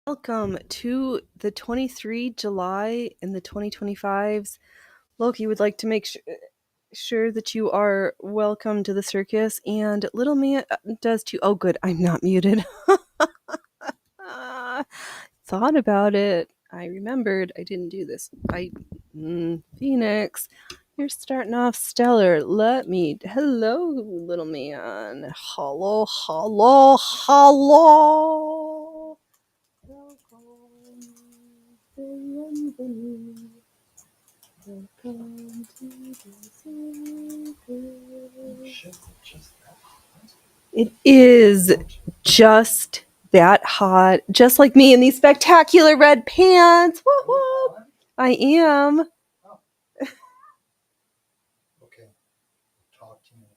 Welcome to the 23 July and the 2025s. Loki would like to make sure that you are welcome to the circus, and Little Mia does too. Oh, good, I'm not muted. Thought about it. I remembered I didn't do this. Phoenix, you're starting off stellar. Hello, little man. Hello, hello, hello. Welcome to the circus. It is just that hot, just like me in these spectacular red pants. Whoop, whoop. I am. Okay. Talk to me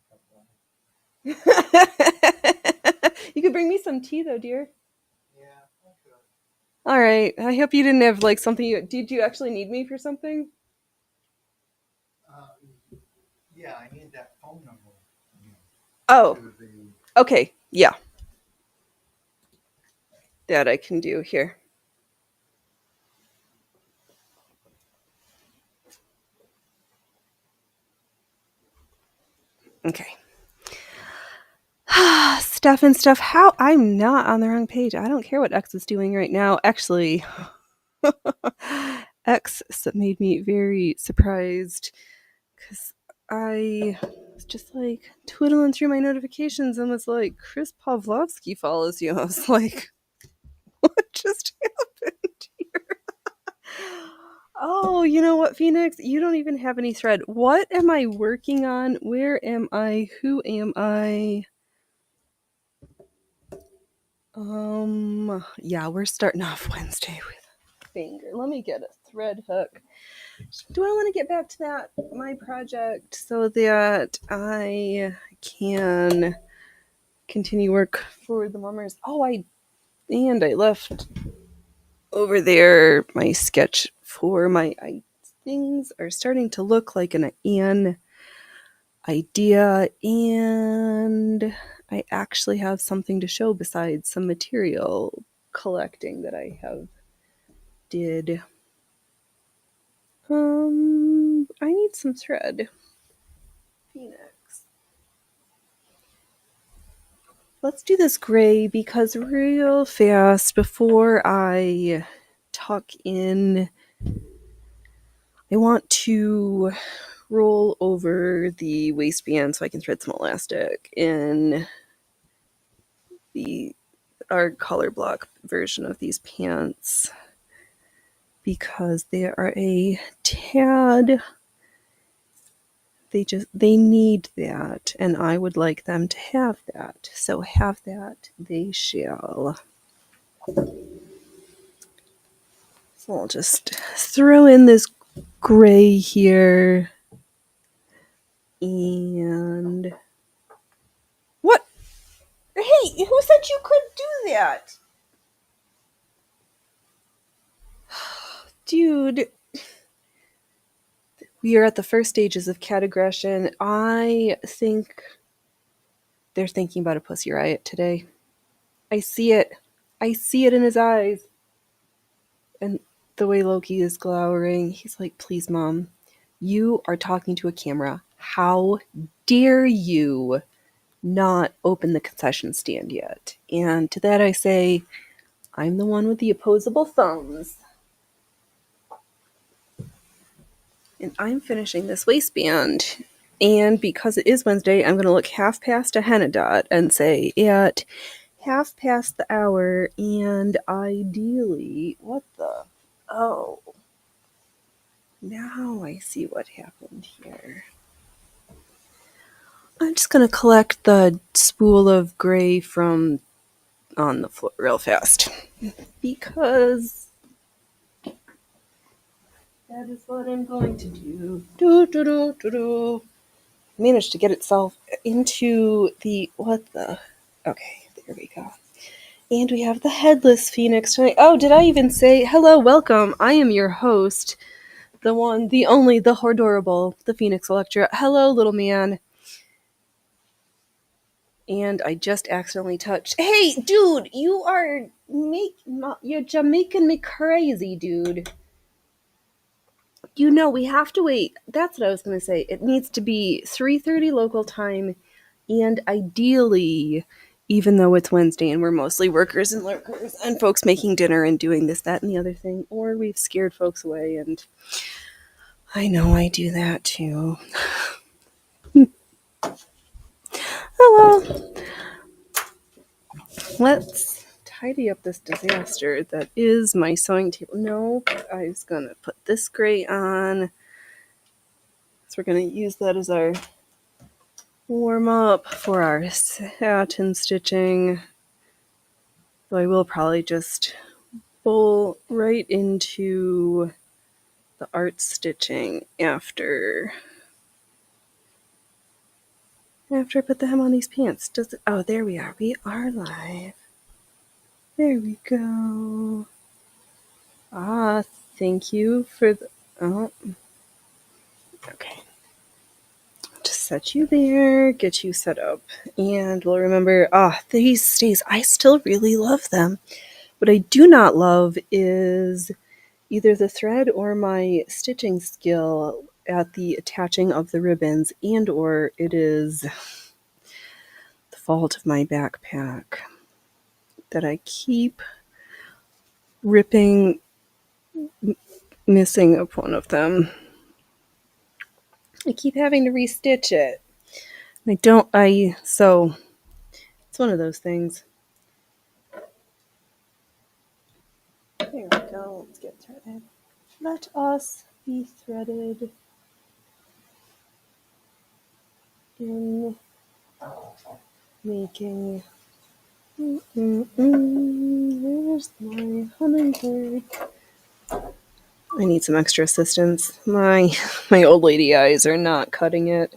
in a couple hours. You could bring me some tea, though, dear. Yeah, I could. All right. I hope you didn't have something. Did you actually need me for something? Yeah, I need that phone number. Oh. Okay. Yeah. That I can do here. Okay. Stuff. How? I'm not on the wrong page. I don't care what X is doing right now. Actually, X made me very surprised because I was just twiddling through my notifications and was like, Chris Pavlovsky follows you. I was like, what just happened here? Oh, you know what, Phoenix? You don't even have any thread. What am I working on? Where am I? Who am I? Yeah, we're starting off Wednesday with finger. Let me get a thread hook. Do I want to get back to that, my project, so that I can continue work for the mummers? Oh, I left over there my sketch for my things are starting to look like an idea, and I actually have something to show besides some material collecting that I have did. I need some thread. Phoenix. Let's do this gray because real fast before I tuck in, I want to roll over the waistband so I can thread some elastic in our color block version of these pants because they are a tad, they need that, and I would like them to have that. So have that they shall. So I'll just throw in this gray here. And what? Hey, who said you could do that? Dude, we are at the first stages of cat aggression. I think they're thinking about a pussy riot today. I see it. I see it in his eyes. And the way Loki is glowering, he's like, please, Mom, you are talking to a camera. How dare you not open the concession stand yet? And to that I say, I'm the one with the opposable thumbs. And I'm finishing this waistband. And because it is Wednesday, I'm going to look half past a henna dot and say, at half past the hour, and ideally, what the? Oh. Now I see what happened here. I'm just going to collect the spool of gray from on the floor real fast. Because that is what I'm going to do. Managed to get itself into the... What the... Okay, there we go. And we have the headless Phoenix tonight. Oh, did I even say... Hello, welcome. I am your host. The one, the only, the adorable, the Phoenix Electra. Hello, little man. And I just accidentally touched... Hey, dude, you are You're making me crazy, dude. You know, we have to wait. That's what I was going to say. It needs to be 3:30 local time, and ideally, even though it's Wednesday and we're mostly workers and lurkers and folks making dinner and doing this, that, and the other thing, or we've scared folks away, and I know I do that too. Oh well. Let's tidy up this disaster that is my sewing table. No, I was going to put this gray on. So we're going to use that as our warm up for our satin stitching. So I will probably just pull right into the art stitching after I put the hem on these pants. Does it? Oh, there we are. We are live. There we go. Ah, thank you for the. Oh, okay. Just set you there, get you set up, and we'll remember. These stays. I still really love them. What I do not love is either the thread or my stitching skill at the attaching of the ribbons, and or it is the fault of my backpack that I keep ripping, missing up one of them. I keep having to restitch it. So it's one of those things. There we go. Let's get threaded. Let us be threaded in making. Where's my hummingbird? I need some extra assistance. My old lady eyes are not cutting it.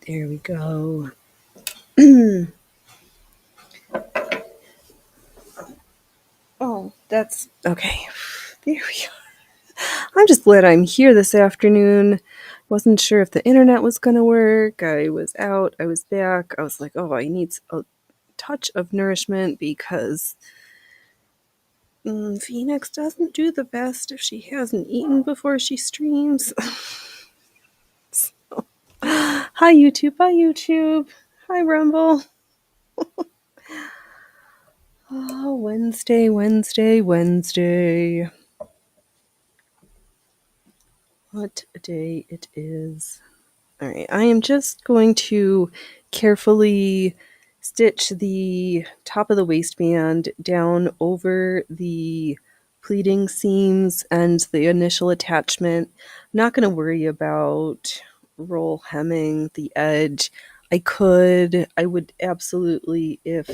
There we go. Oh, that's okay. There we go. I'm just glad I'm here this afternoon. Wasn't sure if the internet was going to work. I was out. I was back. I was like, oh, I need a touch of nourishment because Phoenix doesn't do the best if she hasn't eaten before she streams. So, hi, YouTube. Bye, YouTube. Hi, Rumble. Oh, Wednesday. What a day it is. All right, I am just going to carefully stitch the top of the waistband down over the pleating seams and the initial attachment. I'm not going to worry about roll hemming the edge. I would absolutely, if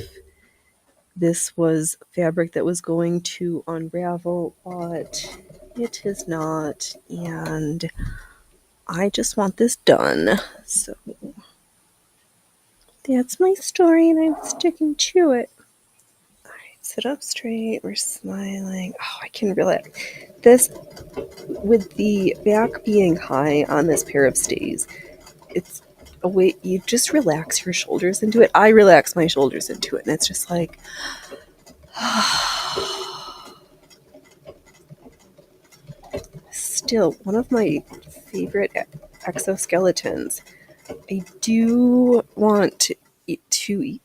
this was fabric that was going to unravel, but it is not, and I just want this done. So that's my story, and I'm sticking to it. All right, sit up straight. We're smiling. Oh, I can relax. This, with the back being high on this pair of stays, it's a way you just relax your shoulders into it. I relax my shoulders into it, and it's just like. Still, one of my favorite exoskeletons. I do want to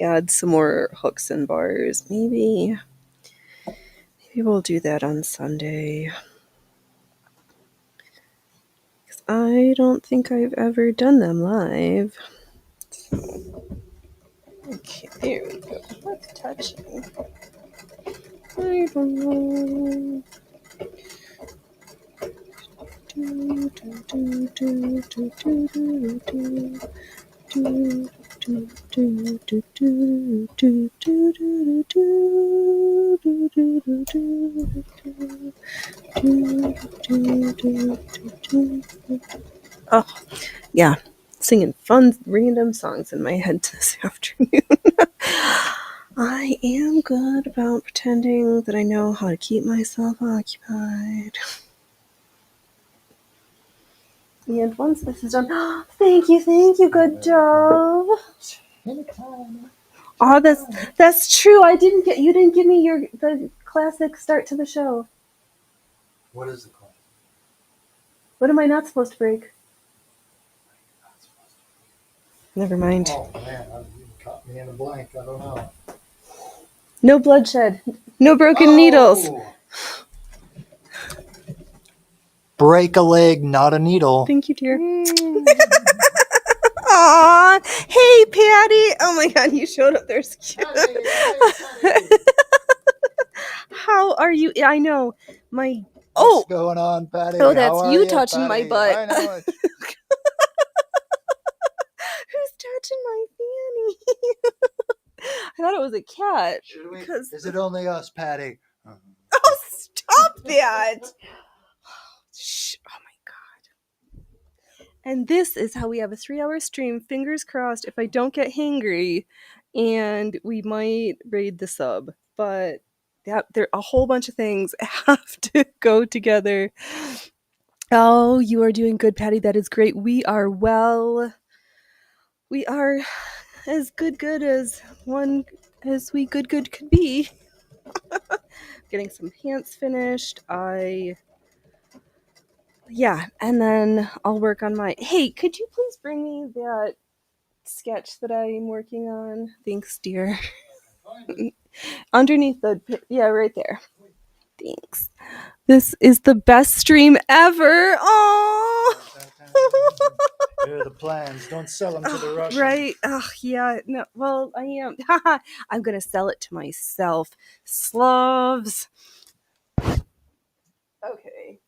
add some more hooks and bars. Maybe we'll do that on Sunday. Because I don't think I've ever done them live. Okay, there we go. What's touching? I don't know. Oh, yeah. Singing fun random songs in my head this afternoon. I am good about pretending that I know how to keep myself occupied. And once this is done, thank you, good job. Anytime. Oh, that's true. You didn't give me the classic start to the show. What is the class? What am I not supposed to break? Not supposed Never mind. to. Oh man, you caught me in a blank. I don't know. No bloodshed. No broken needles. Break a leg, not a needle. Thank you, dear. Aw, hey, Patty. Oh my God, you showed up there. Cute. How are you? I know my. What's going on, Patty? Oh, that's How are you touching my Patty? butt. I know it. Who's touching my fanny? I thought it was a cat. Is it only us, Patty? Oh, stop that. Shh. Oh my God. And this is how we have a 3-hour stream. Fingers crossed if I don't get hangry, and we might raid the sub. But there a whole bunch of things have to go together. Oh, you are doing good, Patty. That is great. We are well. We are as good as we good could be. Getting some pants finished. Yeah, and then I'll work on my. Hey, could you please bring me that sketch that I'm working on? Thanks, dear. Underneath yeah, right there. Thanks. This is the best stream ever. Oh. Here are the plans. Don't sell them to the Russians. Right. Yeah. No. Well, I am. I'm gonna sell it to myself. Slavs. Okay.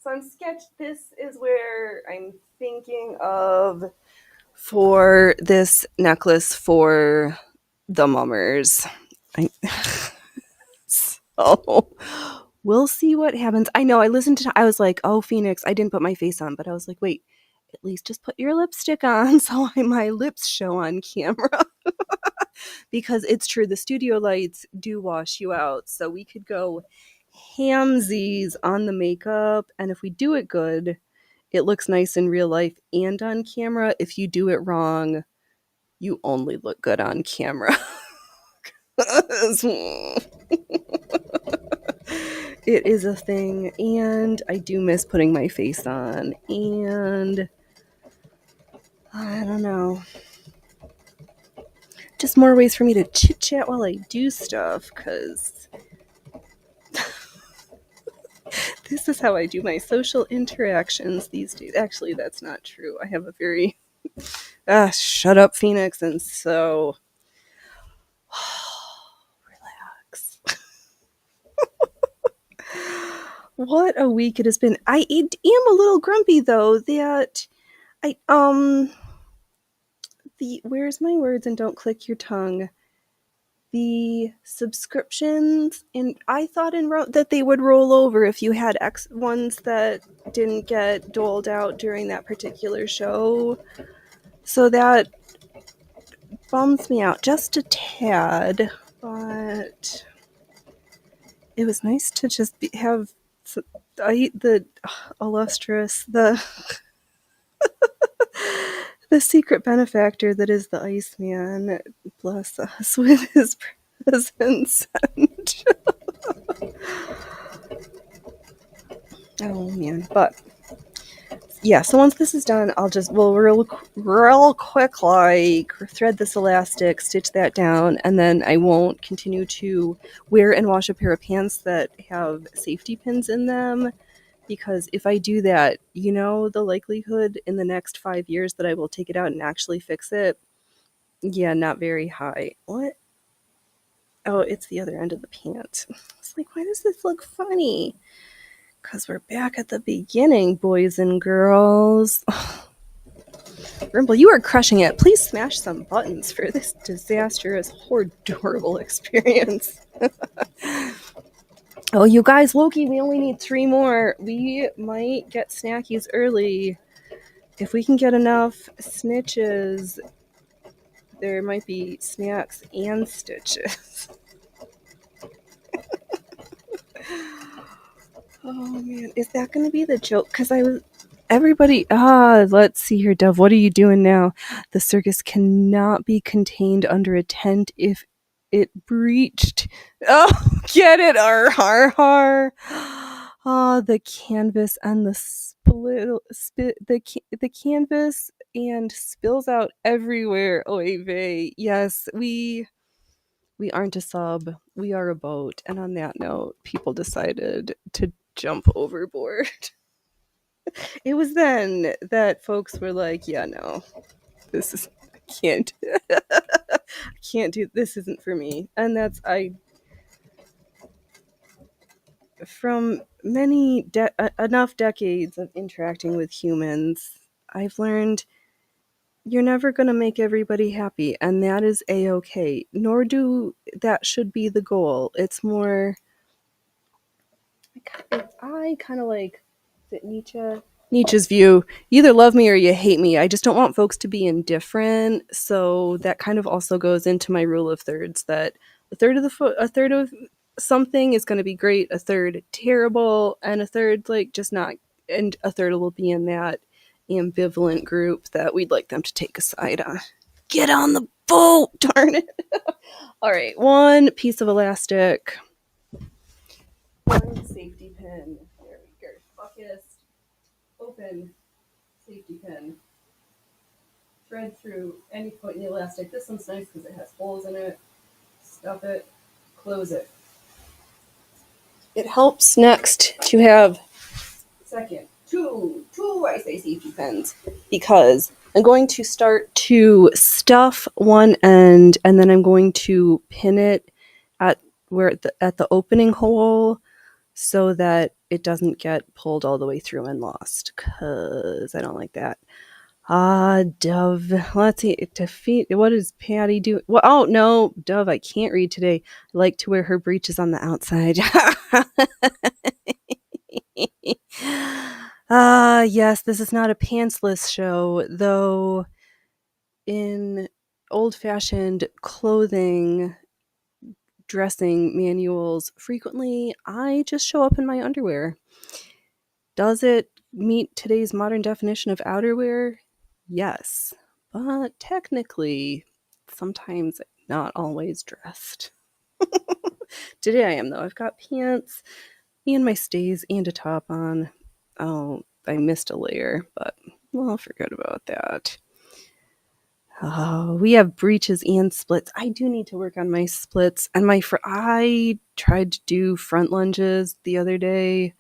So I'm sketched. This is where I'm thinking of for this necklace for the mummers. So we'll see what happens. I know I was like, oh, Phoenix, I didn't put my face on, but I was like, wait, at least just put your lipstick on so my lips show on camera. Because it's true, the studio lights do wash you out. So we could go hamsies on the makeup, and if we do it good, it looks nice in real life and on camera. If you do it wrong, you only look good on camera. It is a thing, and I do miss putting my face on, and I don't know. Just more ways for me to chit chat while I do stuff, because this is how I do my social interactions these days. Actually, that's not true. I have a very shut up, Phoenix, and so relax. What a week it has been. I am a little grumpy though that where's my words and don't click your tongue. The subscriptions, and I thought that they would roll over if you had X ones that didn't get doled out during that particular show. So that bums me out just a tad, but it was nice to just have the illustrious, the secret benefactor that is the Iceman bless us with his presence. Oh man, but yeah, so once this is done, we'll real quick like thread this elastic, stitch that down, and then I won't continue to wear and wash a pair of pants that have safety pins in them, because if I do that, the likelihood in the next 5 years that I will take it out and actually fix it, yeah, not very high. What? Oh, it's the other end of the pant. It's like, why does this look funny? Because we're back at the beginning, boys and girls. Rimble, you are crushing it. Please smash some buttons for this disastrous, horrible experience. Oh, you guys, Loki, we only need 3 more. We might get snackies early. If we can get enough snitches, there might be snacks and stitches. Oh man, is that going to be the joke? Because Everybody, let's see here, Dove. What are you doing now? The circus cannot be contained under a tent if it breached. Oh, get it? Har, har, har. Oh, the canvas and the the canvas and spills out everywhere. Oy vey. Yes, we aren't a sub. We are a boat. And on that note, people decided to jump overboard. It was then that folks were like, yeah, no, this is, I can't, I can't do, this isn't for me. And that's, from enough decades of interacting with humans, I've learned you're never going to make everybody happy. And that is a-okay. Nor that should be the goal. It's more, I kind of like, is it Nietzsche's view, you either love me or you hate me. I just don't want folks to be indifferent. So that kind of also goes into my rule of thirds, that a third of something is going to be great, a third terrible, and a third like just not, and a third will be in that ambivalent group that we'd like them to take a side on. Get on the boat, darn it. All right, one piece of elastic, one safety pin. There we go. Focus. Open safety pin. Thread through any point in the elastic. This one's nice because it has holes in it. Stuff it. Close it. It helps next to have two I say safety pins, because I'm going to start to stuff one end and then I'm going to pin it at the opening hole so that it doesn't get pulled all the way through and lost, because I don't like that. Dove. Let's see. Defeat. What does Patty do? Well, oh no, Dove. I can't read today. I like to wear her breeches on the outside. Yes. This is not a pantsless show, though. In old-fashioned clothing dressing manuals, frequently I just show up in my underwear. Does it meet today's modern definition of outerwear? Yes, but technically, sometimes not always dressed. Today I am, though. I've got pants and my stays and a top on. Oh, I missed a layer, but well, forget about that. Oh, we have breeches and splits. I do need to work on my splits. And I tried to do front lunges the other day,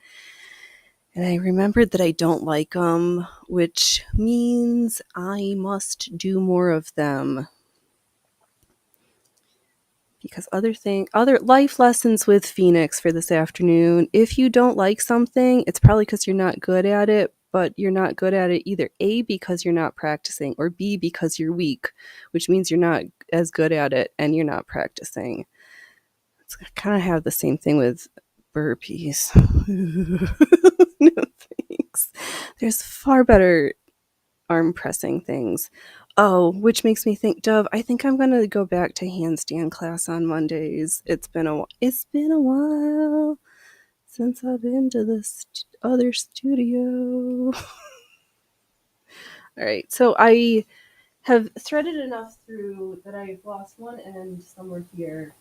and I remembered that I don't like them, which means I must do more of them. Because other life lessons with Phoenix for this afternoon. If you don't like something, it's probably because you're not good at it, but you're not good at it either A, because you're not practicing, or B, because you're weak, which means you're not as good at it and you're not practicing. It's kind of have the same thing with burpees. No thanks. There's far better arm pressing things. Oh, which makes me think, Dove, I think I'm going to go back to handstand class on Mondays. It's been a while since I've been to the other studio. All right, so I have threaded enough through that I've lost one end somewhere here,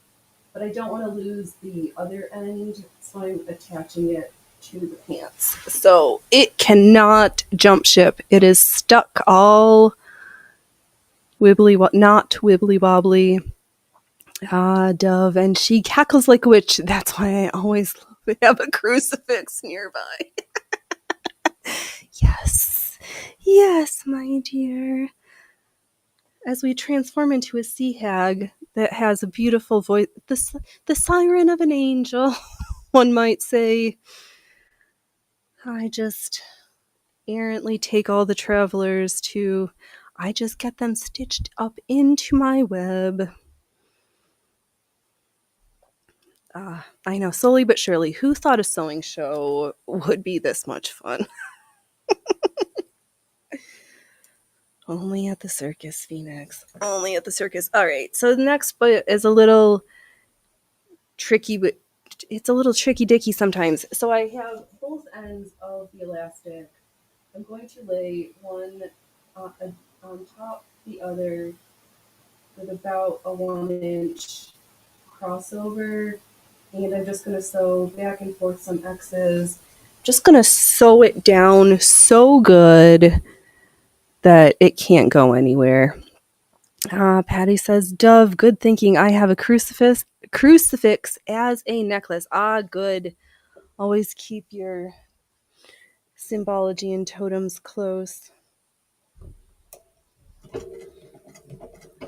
but I don't want to lose the other end, so I'm attaching it to the pants. So it cannot jump ship. It is stuck all not wibbly wobbly. Dove, and she cackles like a witch. That's why I always have a crucifix nearby. Yes, my dear. As we transform into a sea hag that has a beautiful voice, the siren of an angel, one might say. I just errantly take all the travelers I just get them stitched up into my web. I know, slowly but surely. Who thought a sewing show would be this much fun? Only at the circus, Phoenix. Only at the circus. All right, so the next bit is a little tricky, but it's a little tricky dicky sometimes. So I have both ends of the elastic I'm going to lay one on top the other with about a 1 inch crossover, and I'm just going to sew back and forth some X's. Just going to sew it down so good that it can't go anywhere. Patty says, Dove, good thinking. I have a crucifix as a necklace. Good. Always keep your symbology and totems close.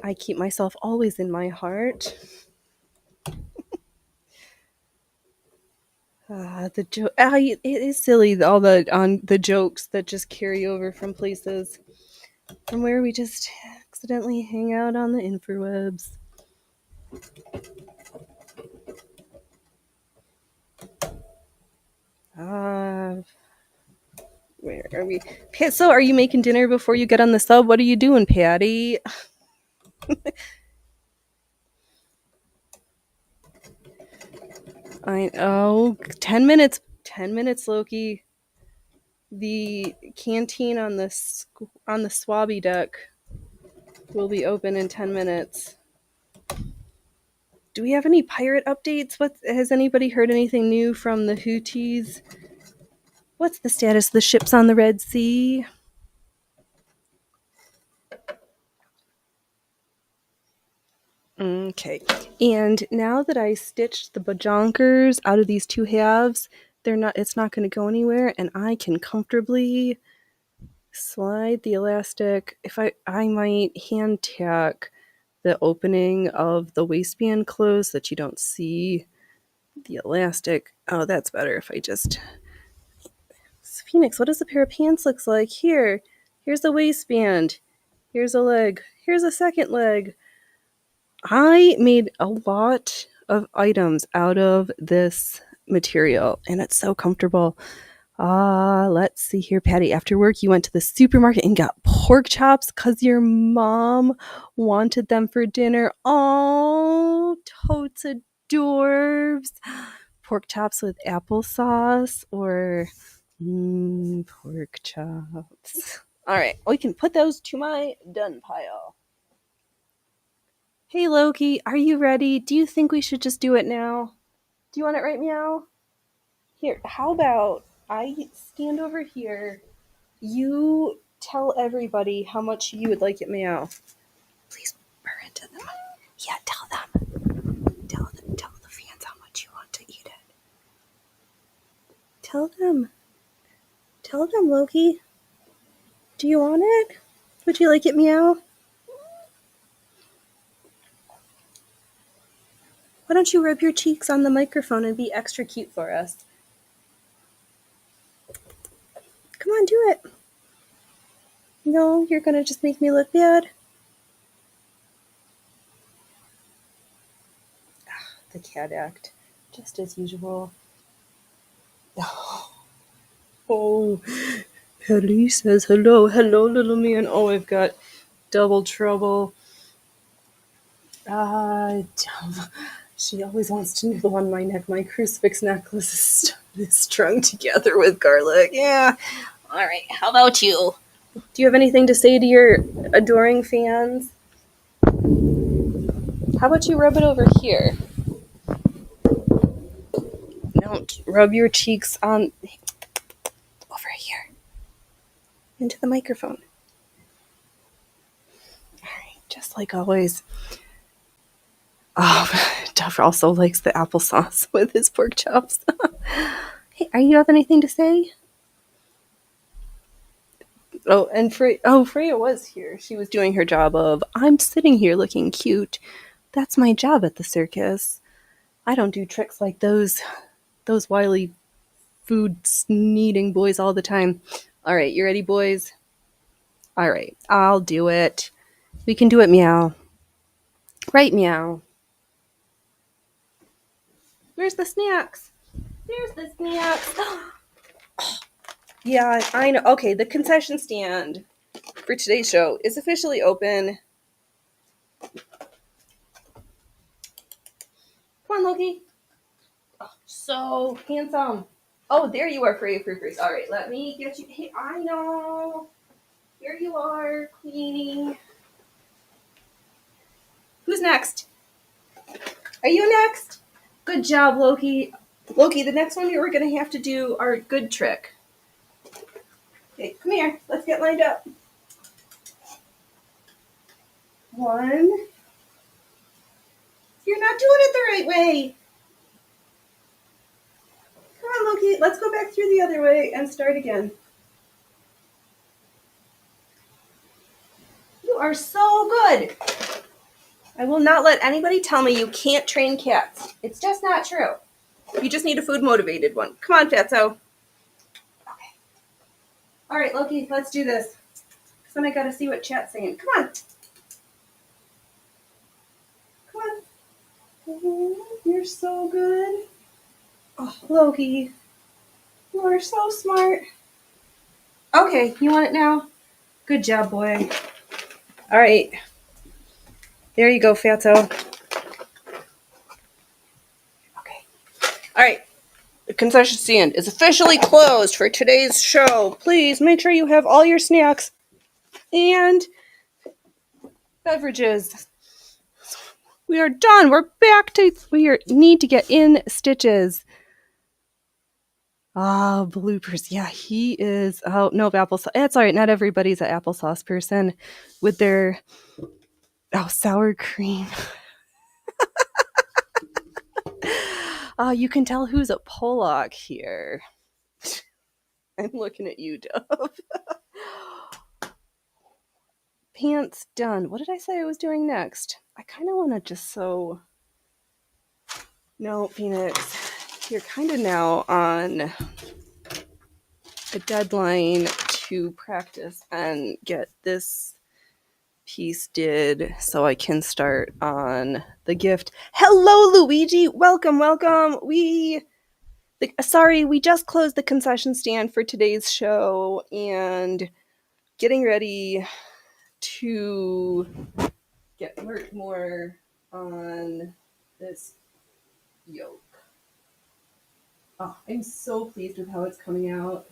I keep myself always in my heart. It is silly, all the jokes that just carry over from places from where we just accidentally hang out on the interwebs. Where are we? So, are you making dinner before you get on the sub? What are you doing, Patty? I know. 10 minutes. 10 minutes, Loki. The canteen on the Swabby deck will be open in 10 minutes. Do we have any pirate updates? Has anybody heard anything new from the Houthis? What's the status of the ships on the Red Sea? Okay. And now that I stitched the bajonkers out of these two halves, it's not going to go anywhere, and I can comfortably slide the elastic. I might hand tack the opening of the waistband closed so that you don't see the elastic. Oh, that's better if I just... Phoenix, what does a pair of pants looks like? Here's a waistband. Here's a leg. Here's a second leg. I made a lot of items out of this material, and it's so comfortable. Let's see here, Patty. After work, you went to the supermarket and got pork chops because your mom wanted them for dinner. Oh, totes adorbs. Pork chops with applesauce or pork chops. All right, we can put those to my done pile. Hey, Loki, are you ready? Do you think we should just do it now? Do you want it right meow? Here, how about I stand over here. You tell everybody how much you would like it meow. Please purr into them. Yeah, tell them. Tell the fans how much you want to eat it. Tell them. Tell them, Loki. Do you want it? Would you like it meow? Why don't you rub your cheeks on the microphone and be extra cute for us? Come on, do it. No, you're gonna just make me look bad. The cat act, just as usual. Oh, Patty says hello, little man. Oh, I've got double trouble. She always wants to nibble on my neck. My crucifix necklace is strung together with garlic. Yeah. All right. How about you? Do you have anything to say to your adoring fans? How about you rub it over here? No, rub your cheeks on over here into the microphone. All right, just like always. Duff also likes the applesauce with his pork chops. Hey, are you have anything to say? Oh, and Freya was here. She was doing her job of, I'm sitting here looking cute. That's my job at the circus. I don't do tricks like those wily food-needing boys all the time. All right, you ready, boys? All right, I'll do it. We can do it, meow. Right, meow. Where's the snacks? There's the snacks. Yeah, I know. Okay, the concession stand for today's show is officially open. Come on, Loki. Oh, so handsome. Oh, there you are, Freya Proofers. All right, let me get you. Hey, I know. Here you are, Queenie. Who's next? Are you next? Good job, Loki. Loki, the next one we're going to have to do our good trick. Okay, come here. Let's get lined up. 1. You're not doing it the right way. Come on, Loki. Let's go back through the other way and start again. You are so good. I will not let anybody tell me you can't train cats. It's just not true. You just need a food motivated one. Come on, Fatso. Okay. All right, Loki, let's do this. Because then I got to see what chat's saying. Come on. Come on. Oh, you're so good. Oh, Loki. You are so smart. Okay, you want it now? Good job, boy. All right. There you go, Fatso. Okay. All right. The concession stand is officially closed for today's show. Please make sure you have all your snacks and beverages. We are done. We're back to need to get in Stitches. Oh, bloopers. Yeah, he is. Oh, no, applesauce. It's all right. Not everybody's an applesauce person with their sour cream. You can tell who's a Pollock here. I'm looking at you, Dove. Pants done. What did I say I was doing next? I kind of want to just sew. No, Phoenix. You're kind of now on a deadline to practice and get this piece did so I can start on the gift. Hello, Luigi. Welcome. We just closed the concession stand for today's show and getting ready to work more on this yoke. Oh, I'm so pleased with how it's coming out.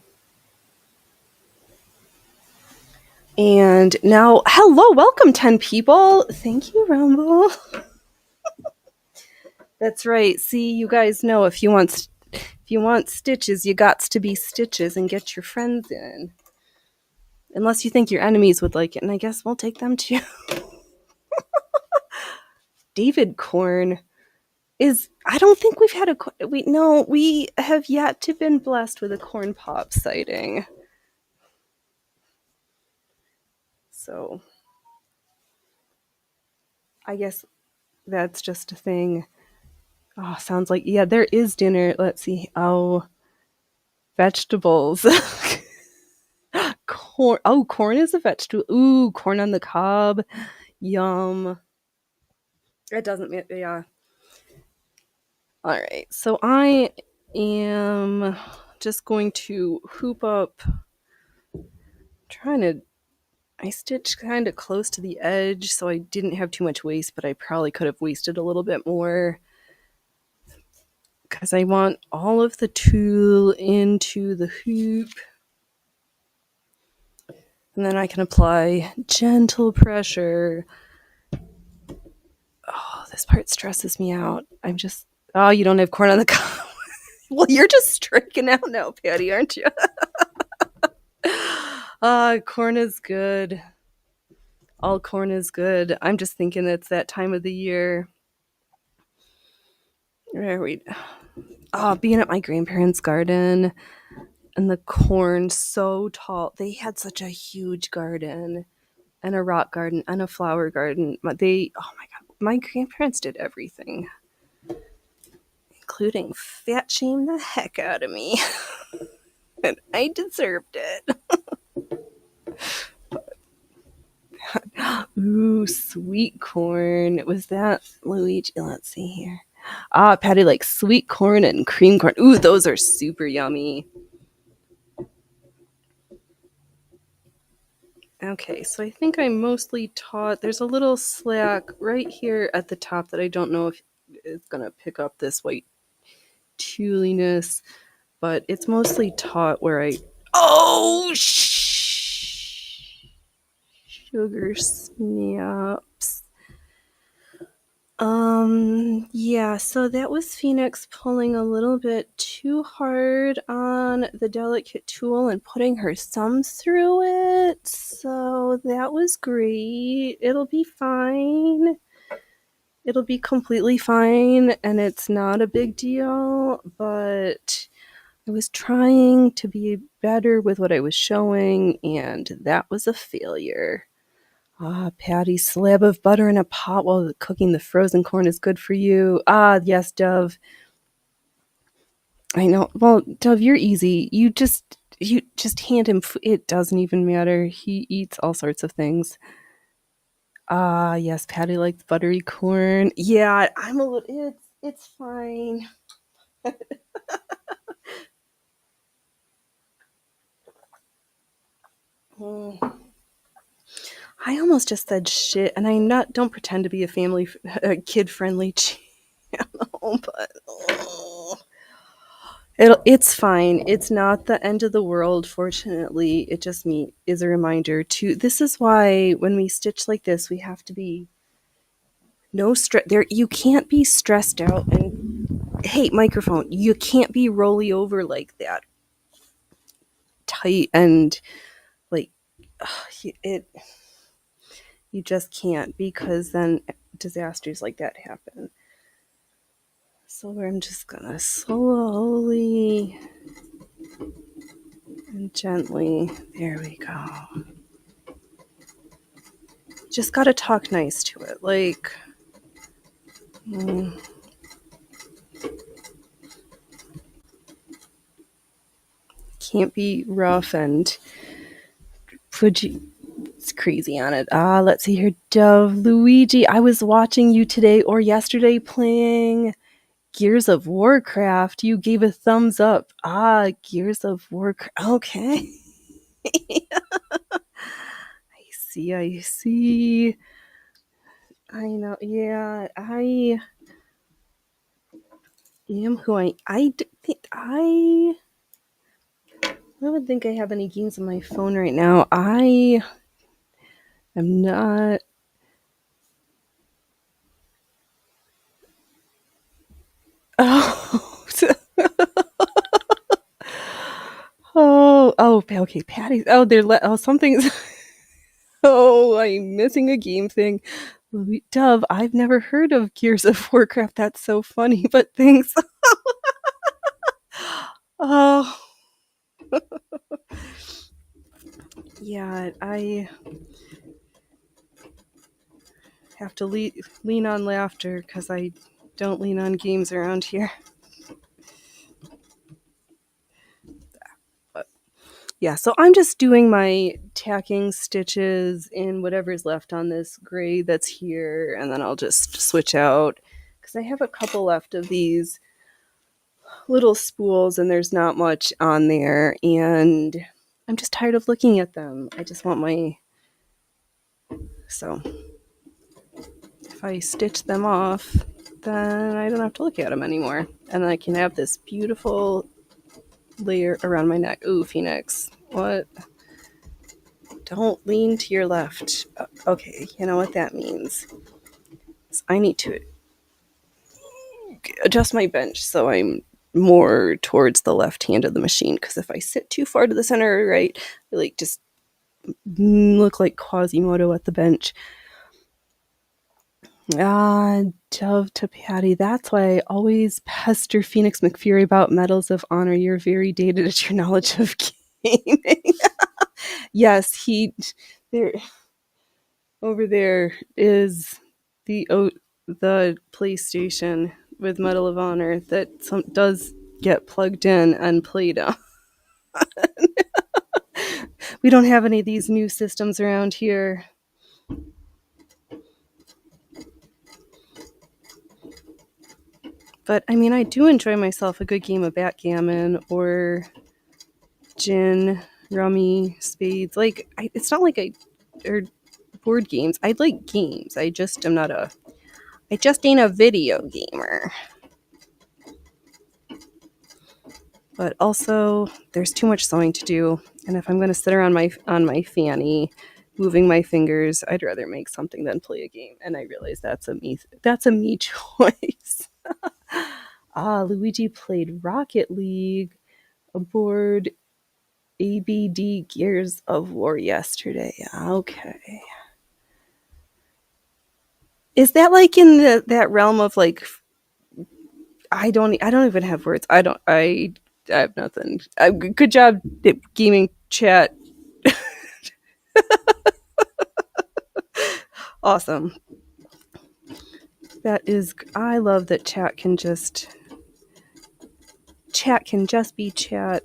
And now, hello, welcome 10 people. Thank you, Rumble. That's right. See, you guys know if you want stitches, you got to be stitches and get your friends in. Unless you think your enemies would like it, and I guess we'll take them too. David Corn is, I don't think we've had we have yet to been blessed with a corn pop sighting. So I guess that's just a thing. Oh, sounds like, yeah, there is dinner. Let's see. Oh, vegetables. Corn. Oh, corn is a vegetable. Ooh, corn on the cob. Yum. It doesn't, yeah. All right. So I am just going to hoop up. I stitched kind of close to the edge, so I didn't have too much waste, but I probably could have wasted a little bit more. Because I want all of the tulle into the hoop. And then I can apply gentle pressure. Oh, this part stresses me out. You don't have corn on the cob. Well, you're just striking out now, Patty, aren't you? Corn is good. All corn is good. I'm just thinking it's that time of the year. Being at my grandparents' garden and the corn so tall. They had such a huge garden and a rock garden and a flower garden. Oh my God, my grandparents did everything, including fat shame the heck out of me. And I deserved it. Ooh, sweet corn. Was that Luigi? Let's see here. Patty likes sweet corn and cream corn. Ooh, those are super yummy. Okay, so I think I mostly taught. There's a little slack right here at the top that I don't know if it's going to pick up this white tulliness, but it's mostly taught where I. Oh, sugar snaps. Yeah, so that was Phoenix pulling a little bit too hard on the delicate tool and putting her thumbs through it. So that was great. It'll be fine. It'll be completely fine, and it's not a big deal, but I was trying to be better with what I was showing, and that was a failure. Ah, Patty, slab of butter in a pot while cooking the frozen corn is good for you. Ah, yes, Dove. I know. Well, Dove, you're easy. You just hand him. It doesn't even matter. He eats all sorts of things. Ah, yes, Patty likes buttery corn. Yeah, I'm a little. It's fine. I almost just said shit, and I not don't pretend to be a family, kid friendly channel, but it's fine. It's not the end of the world. Fortunately, it just is a reminder to. This is why when we stitch like this, we have to be no stress. There, you can't be stressed out. And hey, microphone, you can't be rolly over like that, tight and like it. You just can't, because then disasters like that happen. So I'm just gonna slowly and gently, there we go. Just gotta talk nice to it, like, can't be rough and it's crazy on it. Let's see here, Dove. Luigi, I was watching you today or yesterday playing Gears of Warcraft. You gave a thumbs up. Gears of Warcraft. Okay. I see. I know. Yeah, I am who I don't think I have any games on my phone right now. I am not. Oh. Okay, Patty. Oh, something's. Oh, I'm missing a game thing. Dove, I've never heard of Gears of Warcraft. That's so funny, but thanks. Oh. Yeah, I have to lean on laughter because I don't lean on games around here. But yeah, so I'm just doing my tacking stitches in whatever's left on this gray that's here, and then I'll just switch out because I have a couple left of these little spools and there's not much on there, and I'm just tired of looking at them. I just want so if I stitch them off, then I don't have to look at them anymore, and then I can have this beautiful layer around my neck. Ooh, Phoenix, what? Don't lean to your left. Okay, you know what that means. I need to adjust my bench so I'm more towards the left hand of the machine, because if I sit too far to the center or right, I like just look like Quasimodo at the bench. Dove to Patty. That's why I always pester Phoenix McFury about Medals of Honor. You're very dated at your knowledge of gaming. Yes, there over there is the PlayStation with Medal of Honor that does get plugged in and played on. We don't have any of these new systems around here. But I mean, I do enjoy myself a good game of backgammon or gin, rummy, spades. Like, it's not like or board games. I like games. I just ain't a video gamer. but also there's too much sewing to do. And if I'm going to sit around on my fanny, moving my fingers, I'd rather make something than play a game. And I realize that's a me choice. Luigi played Rocket League aboard ABD Gears of War yesterday. Okay. Is that like in that realm of like I don't even have words. I have nothing. Good job gaming chat. Awesome. That is I love that chat can just be chat.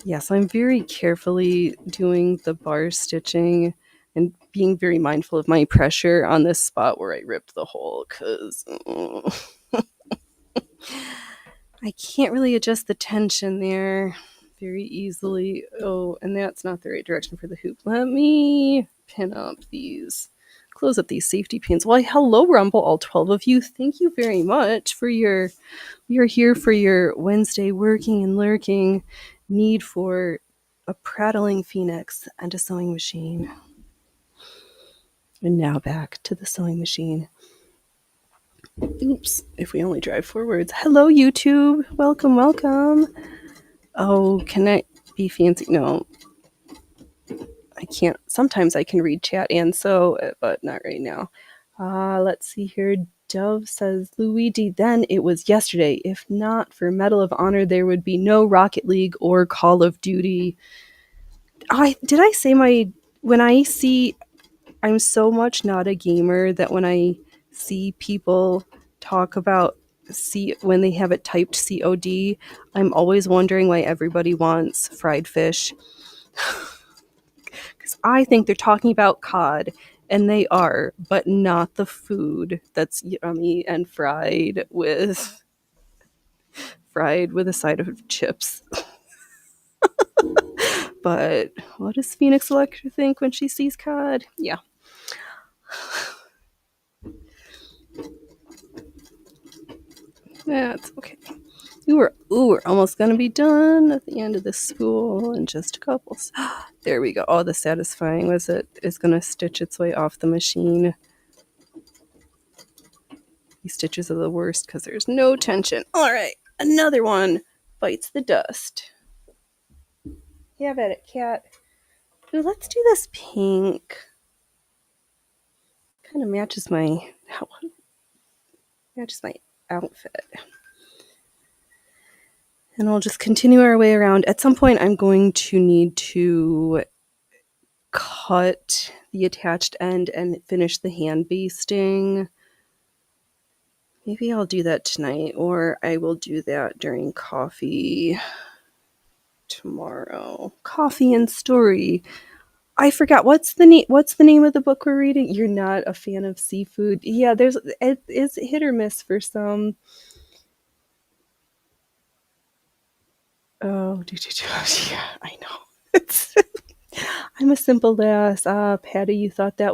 Yes, I'm very carefully doing the bar stitching and being very mindful of my pressure on this spot where I ripped the hole because I can't really adjust the tension there very easily. Oh, and that's not the right direction for the hoop. Let me pin up these, close up these safety pins. Why, hello, Rumble, all 12 of you. Thank you very much for you're here for your Wednesday working and lurking need for a prattling phoenix and a sewing machine. And now back to the sewing machine. Oops, if we only drive forwards. Hello, YouTube. Welcome, welcome. Oh, can I be fancy? No, I can't. Sometimes I can read chat and sew, but not right now. Let's see here. Dove says, Luigi, then it was yesterday. If not for Medal of Honor, there would be no Rocket League or Call of Duty. Did I say I'm so much not a gamer that when I see people talk about when they have it typed COD, I'm always wondering why everybody wants fried fish. Because I think they're talking about cod, and they are, but not the food that's yummy and fried with a side of chips. But what does Phoenix Electra think when she sees cod? Yeah. That's okay. We're almost gonna be done at the end of the spool in just a couple. There we go. Oh, the satisfying was it is gonna stitch its way off the machine. These stitches are the worst because there's no tension. All right, another one bites the dust. Have at it, cat. Ooh, let's do this pink. Kind of matches my outfit. And we'll just continue our way around. At some point, I'm going to need to cut the attached end and finish the hand basting. Maybe I'll do that tonight, or I will do that during coffee tomorrow. Coffee and story. I forgot what's the name of the book we're reading. You're not a fan of seafood. Yeah, it is hit or miss for some. Oh, yeah, I know. I'm a simple lass. Patty, you thought that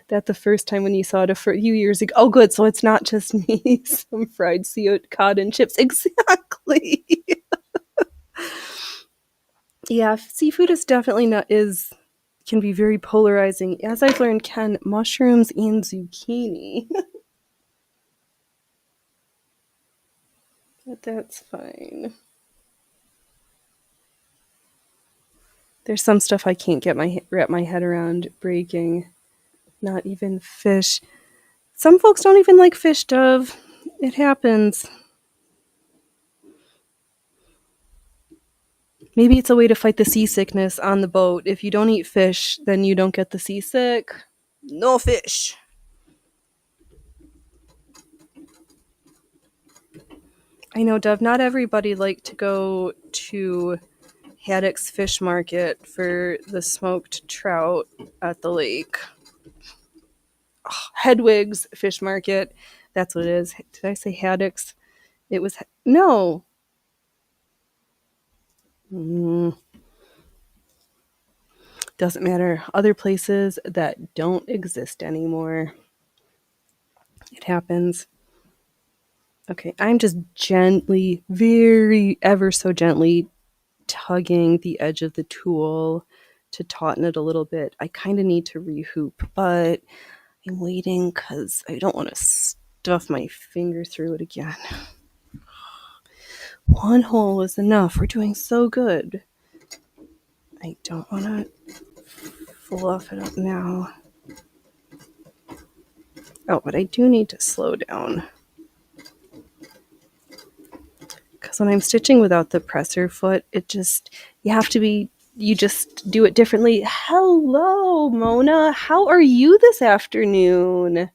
the first time when you saw it a few years ago. Oh, good. So it's not just me. Some fried cod and chips. Exactly. Yeah, seafood is definitely can be very polarizing. As I've learned, mushrooms and zucchini. But that's fine. There's some stuff I can't wrap my head around breaking. Not even fish. Some folks don't even like fish, Dove. It happens. Maybe it's a way to fight the seasickness on the boat. If you don't eat fish, then you don't get the seasick. No fish. I know, Dove, not everybody liked to go to Haddock's Fish Market for the smoked trout at the lake. Oh, Hedwig's Fish Market. That's what it is. Did I say Haddock's? It was... No. Doesn't matter. Other places that don't exist anymore. It happens. Okay, I'm just gently, very ever so gently tugging the edge of the tool to tauten it a little bit. I kind of need to rehoop, but I'm waiting because I don't want to stuff my finger through it again. One hole is enough. We're doing so good. I don't want to fluff it up now. Oh, but I do need to slow down. Because when I'm stitching without the presser foot, you just do it differently. Hello, Mona. How are you this afternoon?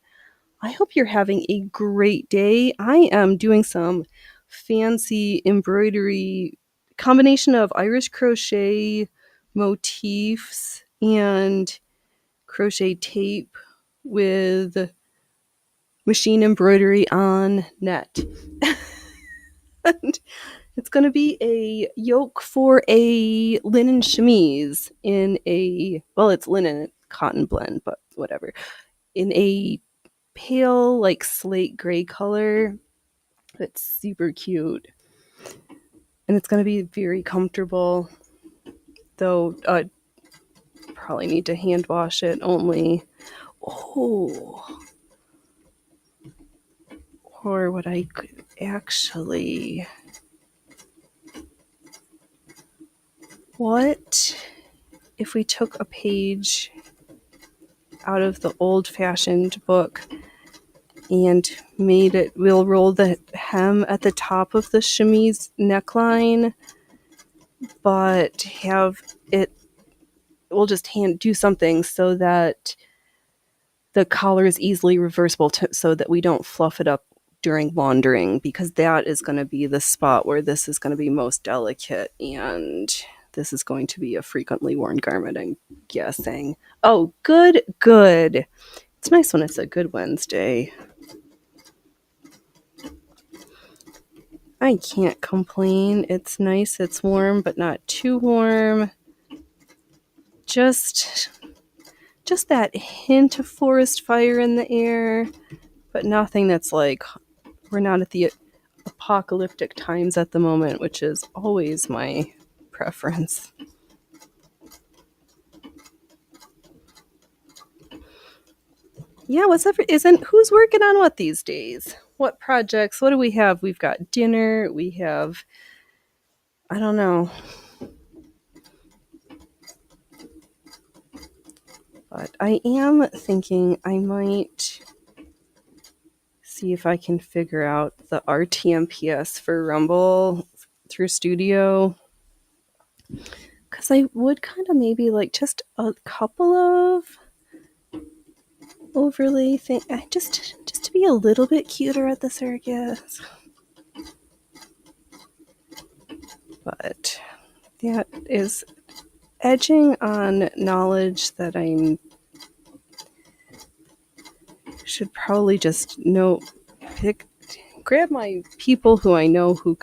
I hope you're having a great day. I am doing some fancy embroidery, combination of Irish crochet motifs and crochet tape with machine embroidery on net. And it's going to be a yoke for a linen chemise it's linen cotton blend, but whatever, in a pale, like slate gray color. That's super cute. And it's going to be very comfortable, though probably need to hand wash it only. Oh. Or what I could actually... What if we took a page out of the old-fashioned book and we'll roll the hem at the top of the chemise neckline, but we'll just do something so that the collar is easily reversible so that we don't fluff it up during laundering, because that is going to be the spot where this is going to be most delicate, and this is going to be a frequently worn garment, I'm guessing. Oh, good. It's nice when it's a good Wednesday. I can't complain. It's nice, it's warm, but not too warm. Just that hint of forest fire in the air, but nothing that's like, we're not at the apocalyptic times at the moment, which is always my preference. Yeah, who's working on what these days? What projects? What do we have? We've got dinner, we have, I don't know. But I am thinking I might see if I can figure out the RTMPS for Rumble through Studio. Because I would kind of maybe like just a couple of overlay things, just to be a little bit cuter at the circus. But that is edging on knowledge that I should probably just grab my people who I know who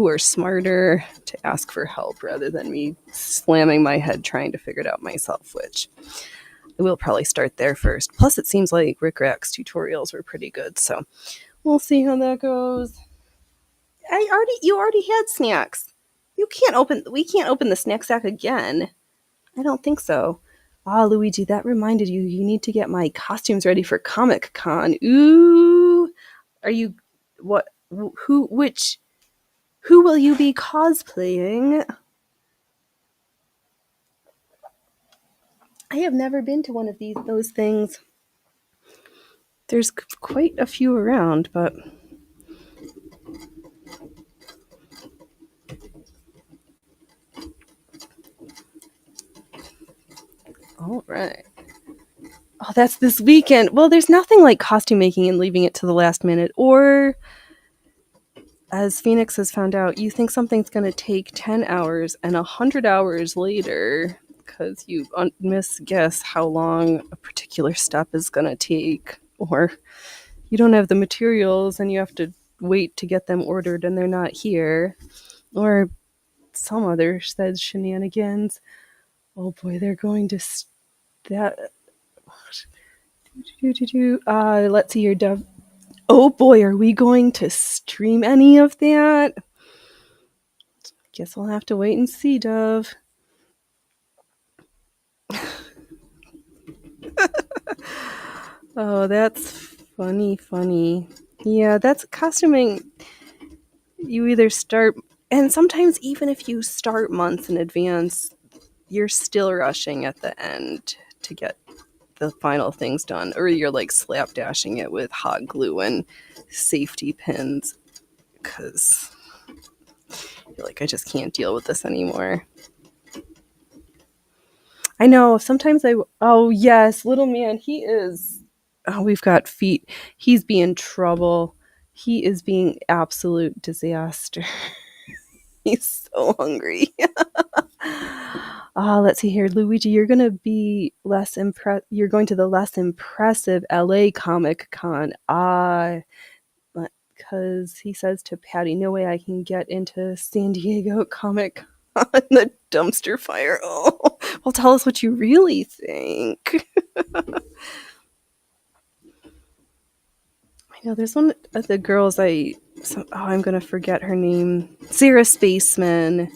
are smarter to ask for help rather than me slamming my head trying to figure it out myself, which I will probably start there first. Plus, it seems like Rick Rack's tutorials were pretty good, so we'll see how that goes. You already had snacks. We can't open the snack sack again. I don't think so. Luigi, that reminded you need to get my costumes ready for Comic Con. Ooh. Are you who will you be cosplaying? I have never been to one of those things. There's quite a few around, but all right. Oh, that's this weekend. Well, there's nothing like costume making and leaving it to the last minute. Or, as Phoenix has found out, you think something's going to take 10 hours, and 100 hours later, because you misguess how long a particular step is going to take, or you don't have the materials and you have to wait to get them ordered and they're not here, or some other said shenanigans. Oh boy, they're going to that. Let's see your Oh boy, are we going to stream any of that? Guess we'll have to wait and see, Dove. Oh, that's funny. Yeah, that's costuming. You either start, and sometimes even if you start months in advance, you're still rushing at the end to get the final things done, or you're like slapdashing it with hot glue and safety pins because you're like, I just can't deal with this anymore. I know, sometimes oh yes, little man, he is, oh, we've got feet. He's being trouble. He is being absolute disaster. He's so hungry. Let's see here, Luigi. You're gonna be less impressed. You're going to the less impressive LA Comic Con. Because he says to Patty, "No way I can get into San Diego Comic Con." The dumpster fire. Oh, well, tell us what you really think. I know there's one of the girls I'm gonna forget her name. Sarah Spaceman,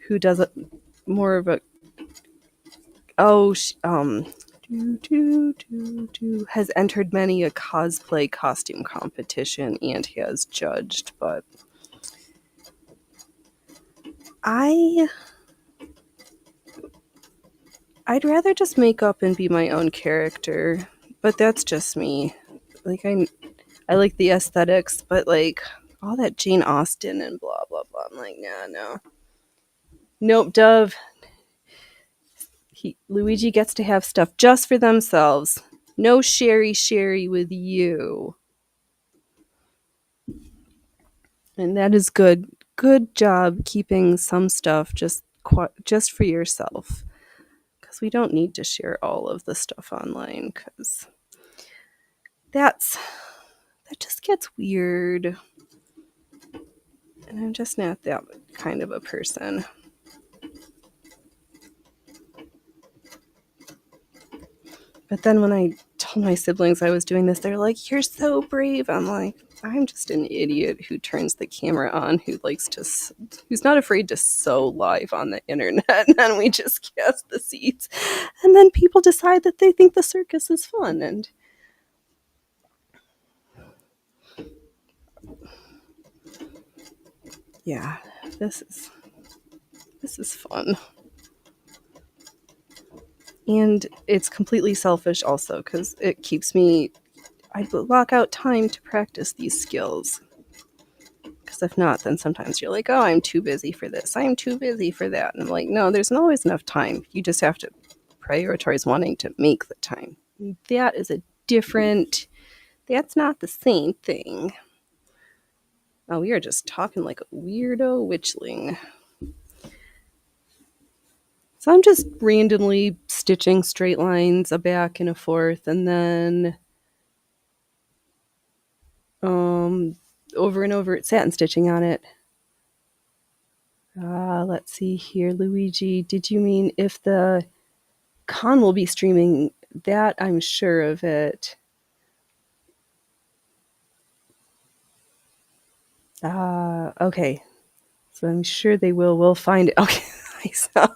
who does more of a has entered many a cosplay costume competition and has judged, but I'd rather just make up and be my own character, but that's just me. Like I like the aesthetics, but like all that Jane Austen and blah blah blah. I'm like, nah, no. Nope, Dove. Luigi gets to have stuff just for themselves. No sherry with you. And that is good. Good job keeping some stuff just for yourself. Because we don't need to share all of the stuff online. Because that just gets weird. And I'm just not that kind of a person. But then when I told my siblings I was doing this, they're like, "You're so brave." I'm like, I'm just an idiot who turns the camera on, who's not afraid to sew live on the internet, and then we just cast the seeds. And then people decide that they think the circus is fun, and yeah, this is fun. And it's completely selfish also, because it keeps me, I block out time to practice these skills. Because if not, then sometimes you're like, oh, I'm too busy for this. I'm too busy for that. And I'm like, no, there's not always enough time. You just have to prioritize wanting to make the time. That is that's not the same thing. Oh, we are just talking like a weirdo witchling. So I'm just randomly stitching straight lines, a back and a forth, and then over and over satin stitching on it. Let's see here, Luigi. Did you mean if the con will be streaming? That I'm sure of it. Okay. So I'm sure they will. We'll find it. Okay.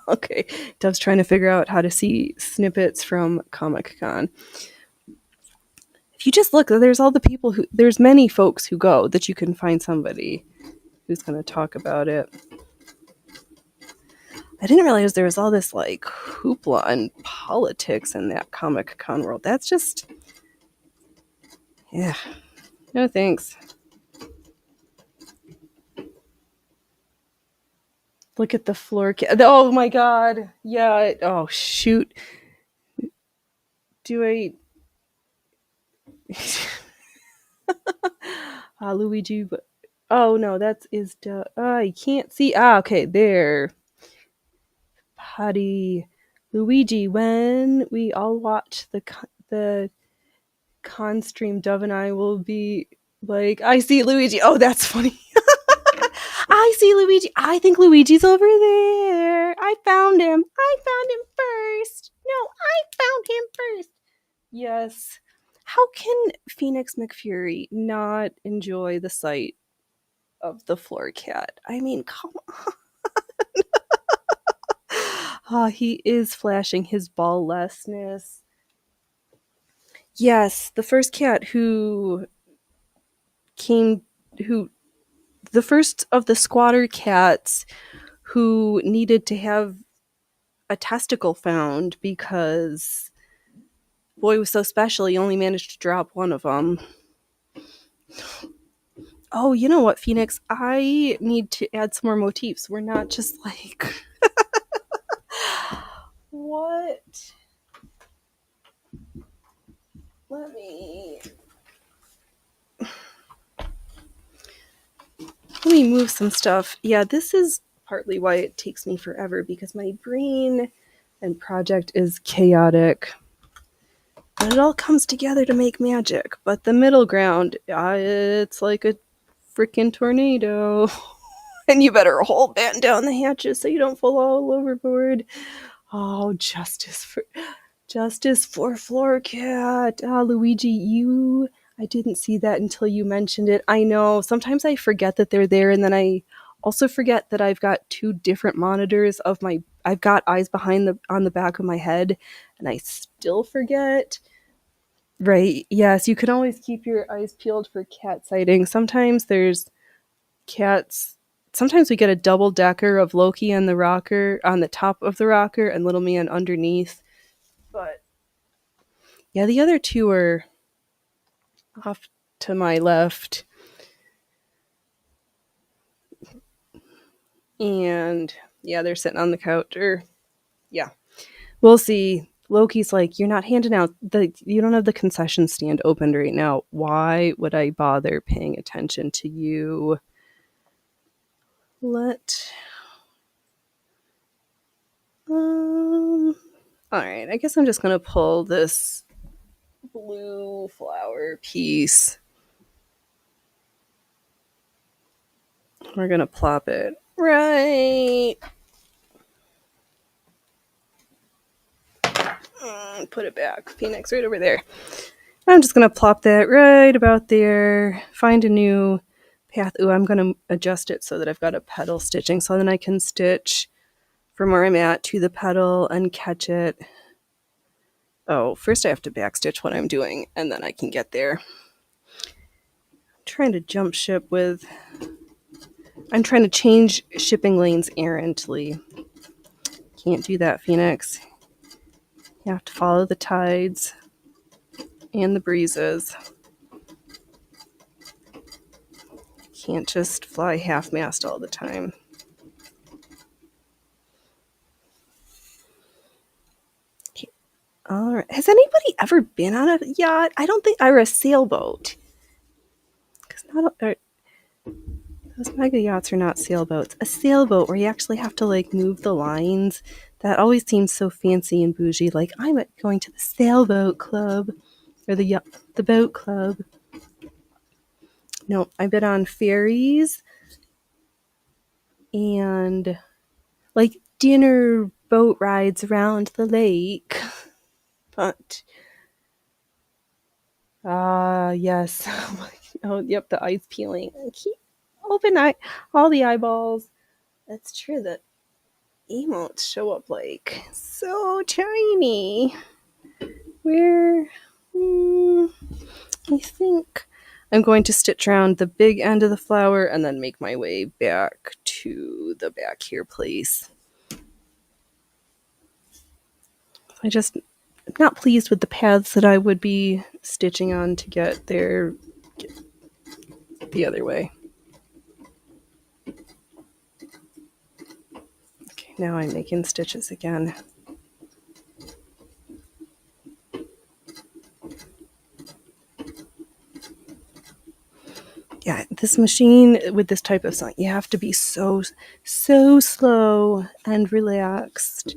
Okay. Dove's trying to figure out how to see snippets from Comic Con. If you just look, there's many folks who go that you can find somebody who's going to talk about it. I didn't realize there was all this like hoopla and politics in that Comic Con world. That's just, yeah, no thanks. Look at the floor. Oh my god. Yeah. Oh shoot. Do I? Luigi. Oh no, that is. I can't see. Okay, there. Patty, Luigi. When we all watch the con stream, Dove and I will be like, I see Luigi. Oh, that's funny. I see Luigi. I think Luigi's over there. I found him first. No, I found him first. Yes. How can Phoenix McFury not enjoy the sight of the floor cat? I mean, come on. He is flashing his balllessness. Yes, the first cat came, who, the first of the squatter cats who needed to have a testicle found because boy was so special he only managed to drop one of them. Oh, you know what, Phoenix? I need to add some more motifs. We're not just like... What? Let me move some stuff. Yeah, this is partly why it takes me forever, because my brain and project is chaotic. But it all comes together to make magic. But the middle ground, it's like a freaking tornado. And you better hold batten down the hatches so you don't fall all overboard. Oh, justice for floor cat. Luigi, I didn't see that until you mentioned it. I know, sometimes I forget that they're there, and then I also forget that I've got two different monitors I've got eyes on the back of my head, and I still forget. Right, yes, you can always keep your eyes peeled for cat sightings. Sometimes there's cats. Sometimes we get a double decker of Loki on the top of the rocker, and Little Man underneath. But yeah, the other two are off to my left. And yeah, they're sitting on the couch. Yeah. We'll see. Loki's like, you don't have the concession stand opened right now. Why would I bother paying attention to you? Alright, I guess I'm just gonna pull this blue flower piece. We're gonna plop it right. Put it back. Phoenix, right over there. I'm just gonna plop that right about there. Find a new path. Ooh, I'm gonna adjust it so that I've got a pedal stitching, so then I can stitch from where I'm at to the pedal and catch it. Oh, first I have to backstitch what I'm doing, and then I can get there. I'm trying to change shipping lanes errantly. Can't do that, Phoenix. You have to follow the tides and the breezes. Can't just fly half-mast all the time. Okay. All right. Has anybody ever been on a yacht? I don't think, or a sailboat. Because those mega yachts are not sailboats. A sailboat where you actually have to like move the lines. That always seems so fancy and bougie. Like, I'm going to the sailboat club or the boat club. No, I've been on ferries and like dinner boat rides around the lake. But yes. Oh, yep, the eyes peeling. Open eye, all the eyeballs. That's true that emotes show up like so tiny. Where I think I'm going to stitch around the big end of the flower and then make my way back to the back here place. I'm not pleased with the paths that I would be stitching on to get there the other way. Okay, now I'm making stitches again. Yeah, this machine with this type of song, you have to be so slow and relaxed.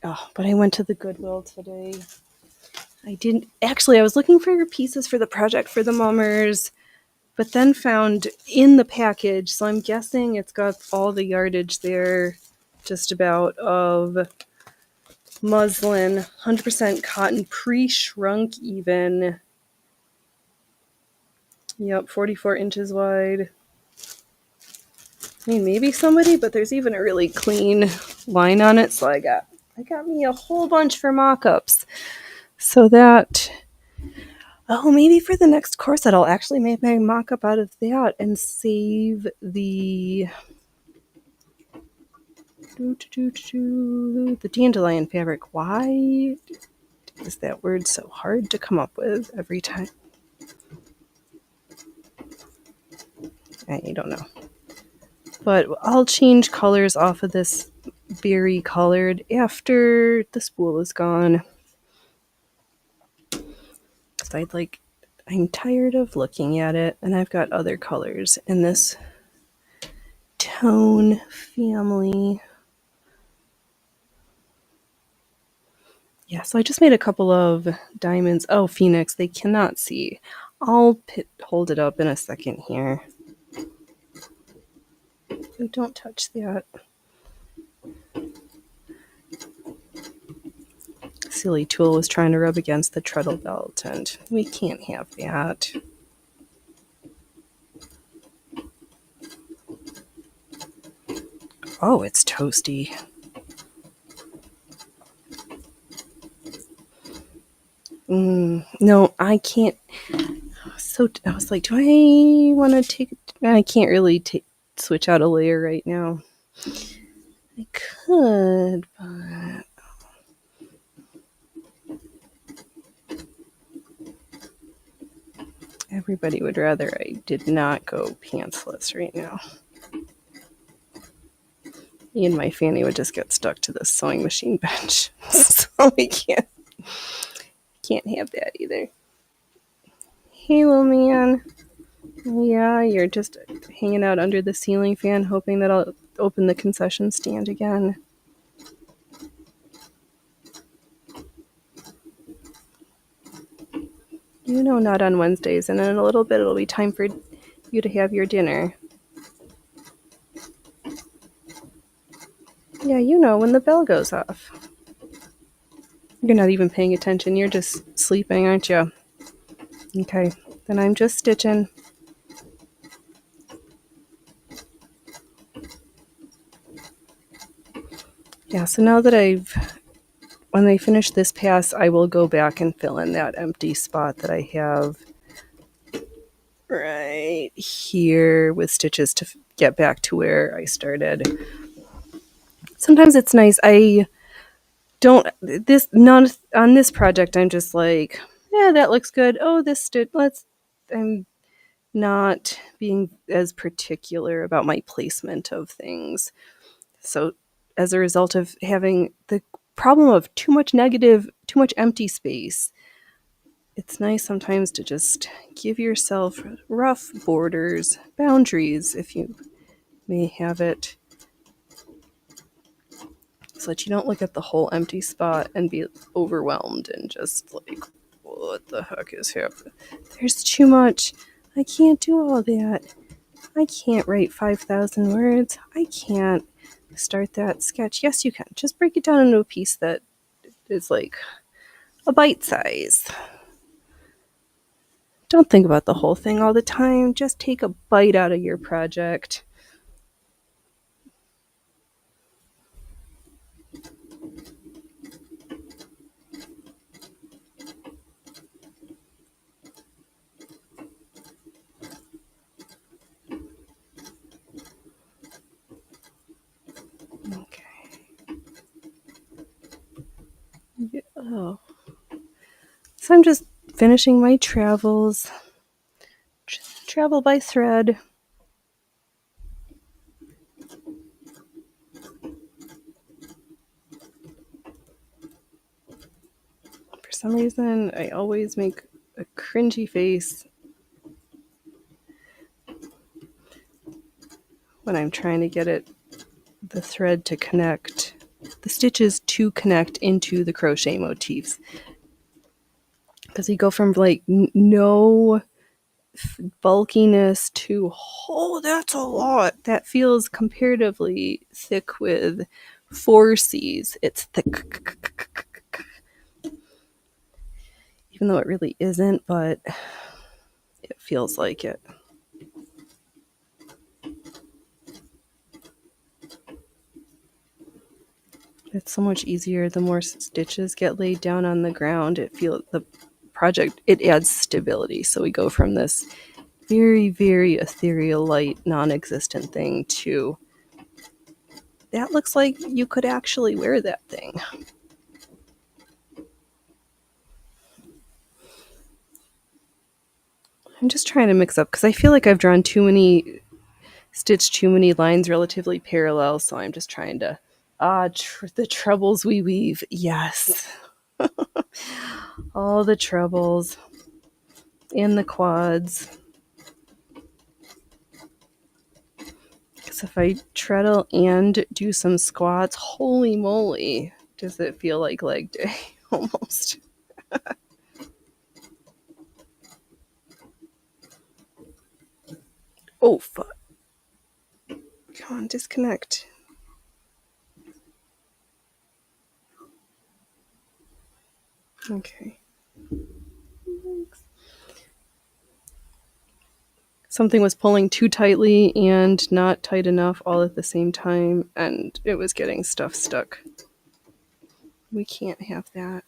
Oh, but I went to the Goodwill today. I was looking for pieces for the project for the mummers, but then found in the package, so I'm guessing it's got all the yardage there just about of muslin, 100% cotton, pre-shrunk even. Yep, 44 inches wide. I mean, maybe somebody, but there's even a really clean line on it, so I got me a whole bunch for mock-ups. So that, maybe for the next corset, I'll actually make my mock-up out of that and save the dandelion fabric. Why is that word so hard to come up with every time? I don't know. But I'll change colors off of this berry colored after the spool is gone. So I'm tired of looking at it, and I've got other colors in this tone family. Yeah, so I just made a couple of diamonds. Oh, Phoenix, they cannot see. I'll hold it up in a second here. Oh, don't touch that. Silly tool was trying to rub against the treadle belt, and we can't have that. Oh, it's toasty. No, I can't. So I was like, do I want to take? I can't really switch out a layer right now. I could, but everybody would rather I did not go pantsless right now. Me and my fanny would just get stuck to the sewing machine bench, so we can't have that either. Hey, little man. Yeah, you're just hanging out under the ceiling fan, hoping that I'll open the concession stand again. You know, not on Wednesdays, and in a little bit it'll be time for you to have your dinner. Yeah, you know, when the bell goes off. You're not even paying attention, you're just sleeping, aren't you? Okay, then I'm just stitching. Yeah, so now that when I finish this pass, I will go back and fill in that empty spot that I have right here with stitches to get back to where I started. Sometimes it's nice. I don't on this project. I'm just like, yeah, that looks good. Oh, this stitch. I'm not being as particular about my placement of things. So as a result of having the problem of too much empty space, it's nice sometimes to just give yourself rough borders, boundaries, if you may have it, so that you don't look at the whole empty spot and be overwhelmed and just like, what the heck is happening? There's too much. I can't do all that. I can't write 5,000 words. I can't start that sketch. Yes, you can. Just break it down into a piece that is like a bite size. Don't think about the whole thing all the time. Just take a bite out of your project. Okay. Oh. So I'm just finishing my travels. Travel by thread. For some reason, I always make a cringy face when I'm trying to get the thread to connect, the stitches to connect into the crochet motifs. Because you go from like no bulkiness to, oh, that's a lot. That feels comparatively thick with 4 C's. It's thick. Even though it really isn't, but it feels like it. It's so much easier the more stitches get laid down on the ground. The project, it adds stability. So we go from this very, very ethereal, light, non-existent thing to that looks like you could actually wear that thing. I'm just trying to mix up because I feel like I've drawn stitched too many lines relatively parallel. So I'm just trying to, the troubles we weave. Yes. All the trebles and the quads. Because if I treadle and do some squats, holy moly, does it feel like leg day almost. Oh, fuck. Come on, disconnect. Okay. Something was pulling too tightly and not tight enough all at the same time, and it was getting stuff stuck. We can't have that.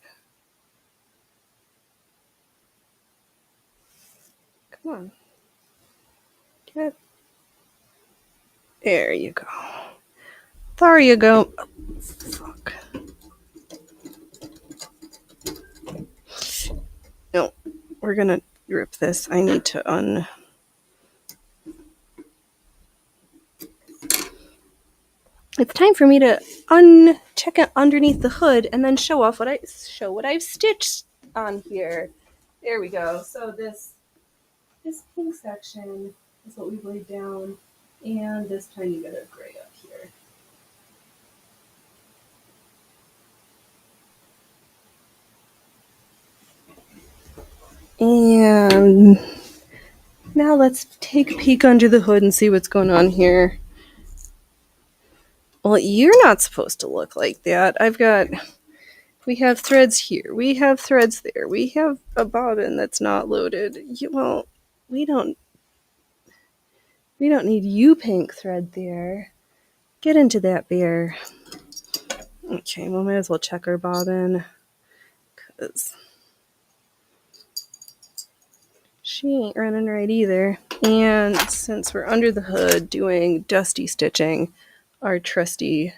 Come on. Get. There you go. There you go. Oh, fuck. No, we're gonna rip this. I need to It's time for me to check it underneath the hood and then show what I've stitched on here. There we go. So this pink section is what we've laid down, and this tiny bit of gray up here. And now let's take a peek under the hood and see what's going on here. Well, you're not supposed to look like that. We have threads here. We have threads there. We have a bobbin that's not loaded. We don't need you pink thread there. Get into that, bear. Okay, well, might as well check our bobbin, because she ain't running right either. And since we're under the hood doing dusty stitching, our trusty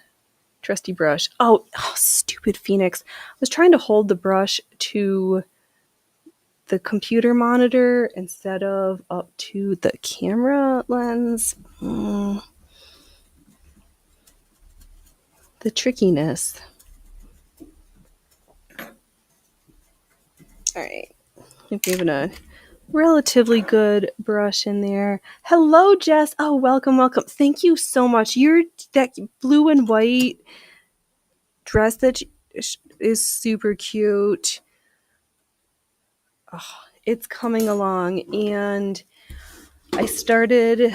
brush. Oh, stupid Phoenix. I was trying to hold the brush to the computer monitor instead of up to the camera lens. The trickiness. Alright. I've given a relatively good brush in there. Hello, Jess. Oh, welcome. Thank you so much. That blue and white dress that is super cute. Oh, it's coming along, and I started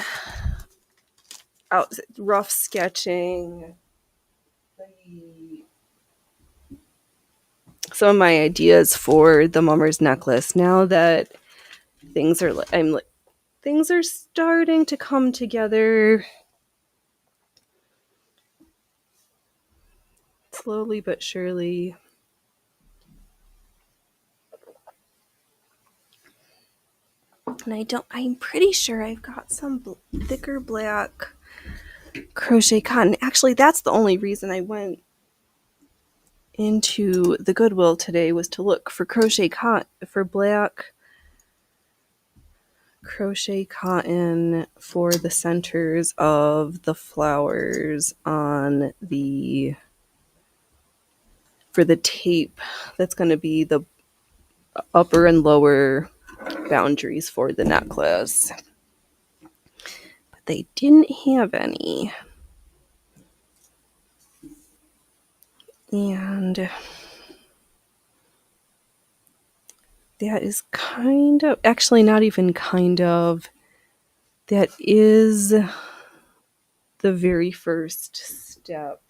out rough sketching some of my ideas for the mummer's necklace. Now that things are starting to come together slowly but surely. And I'm pretty sure I've got some thicker black crochet cotton. Actually, that's the only reason I went into the Goodwill today, was to look for black crochet cotton for the centers of the flowers for the tape that's going to be the upper and lower boundaries for the necklace. But they didn't have any. And that is actually not even that is the very first step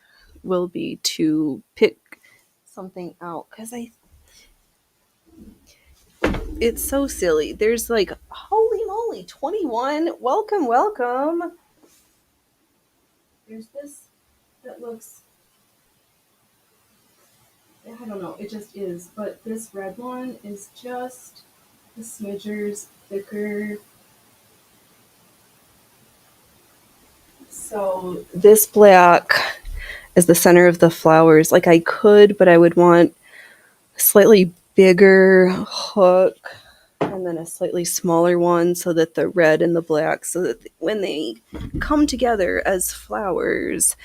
will be to pick something out because it's so silly. There's like, holy moly, 21. Welcome, welcome. There's this that looks, I don't know, it just is. But this red one is just the smidgers thicker. So this black is the center of the flowers. Like I could, but I would want a slightly bigger hook and then a slightly smaller one so that the red and the black, so that when they come together as flowers,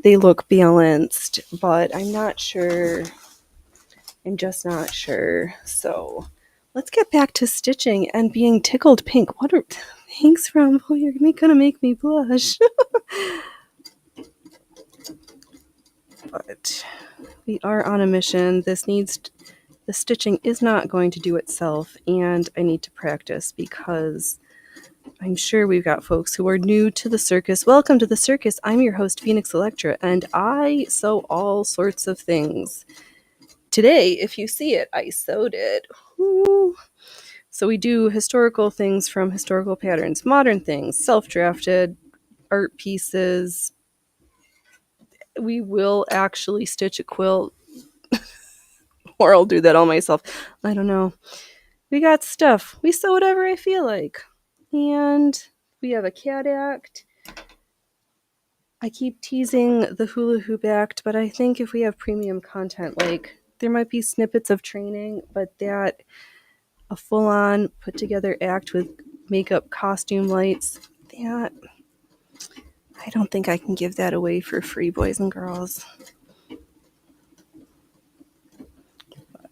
they look balanced. But I'm not sure. I'm just not sure. So let's get back to stitching and being tickled pink. What are thanks, Rumble? You're gonna make me blush. But we are on a mission. The stitching is not going to do itself, and I need to practice because I'm sure we've got folks who are new to the circus. Welcome to the circus. I'm your host, Phoenix Electra, and I sew all sorts of things. Today, if you see it, I sewed it. Ooh. So we do historical things from historical patterns, modern things, self-drafted art pieces. We will actually stitch a quilt, or I'll do that all myself. I don't know. We got stuff. We sew whatever I feel like. And we have a cat act. I keep teasing the hula hoop act, but I think if we have premium content, like there might be snippets of training, but that a full-on put together act with makeup, costume lights, that I don't think I can give that away for free, boys and girls.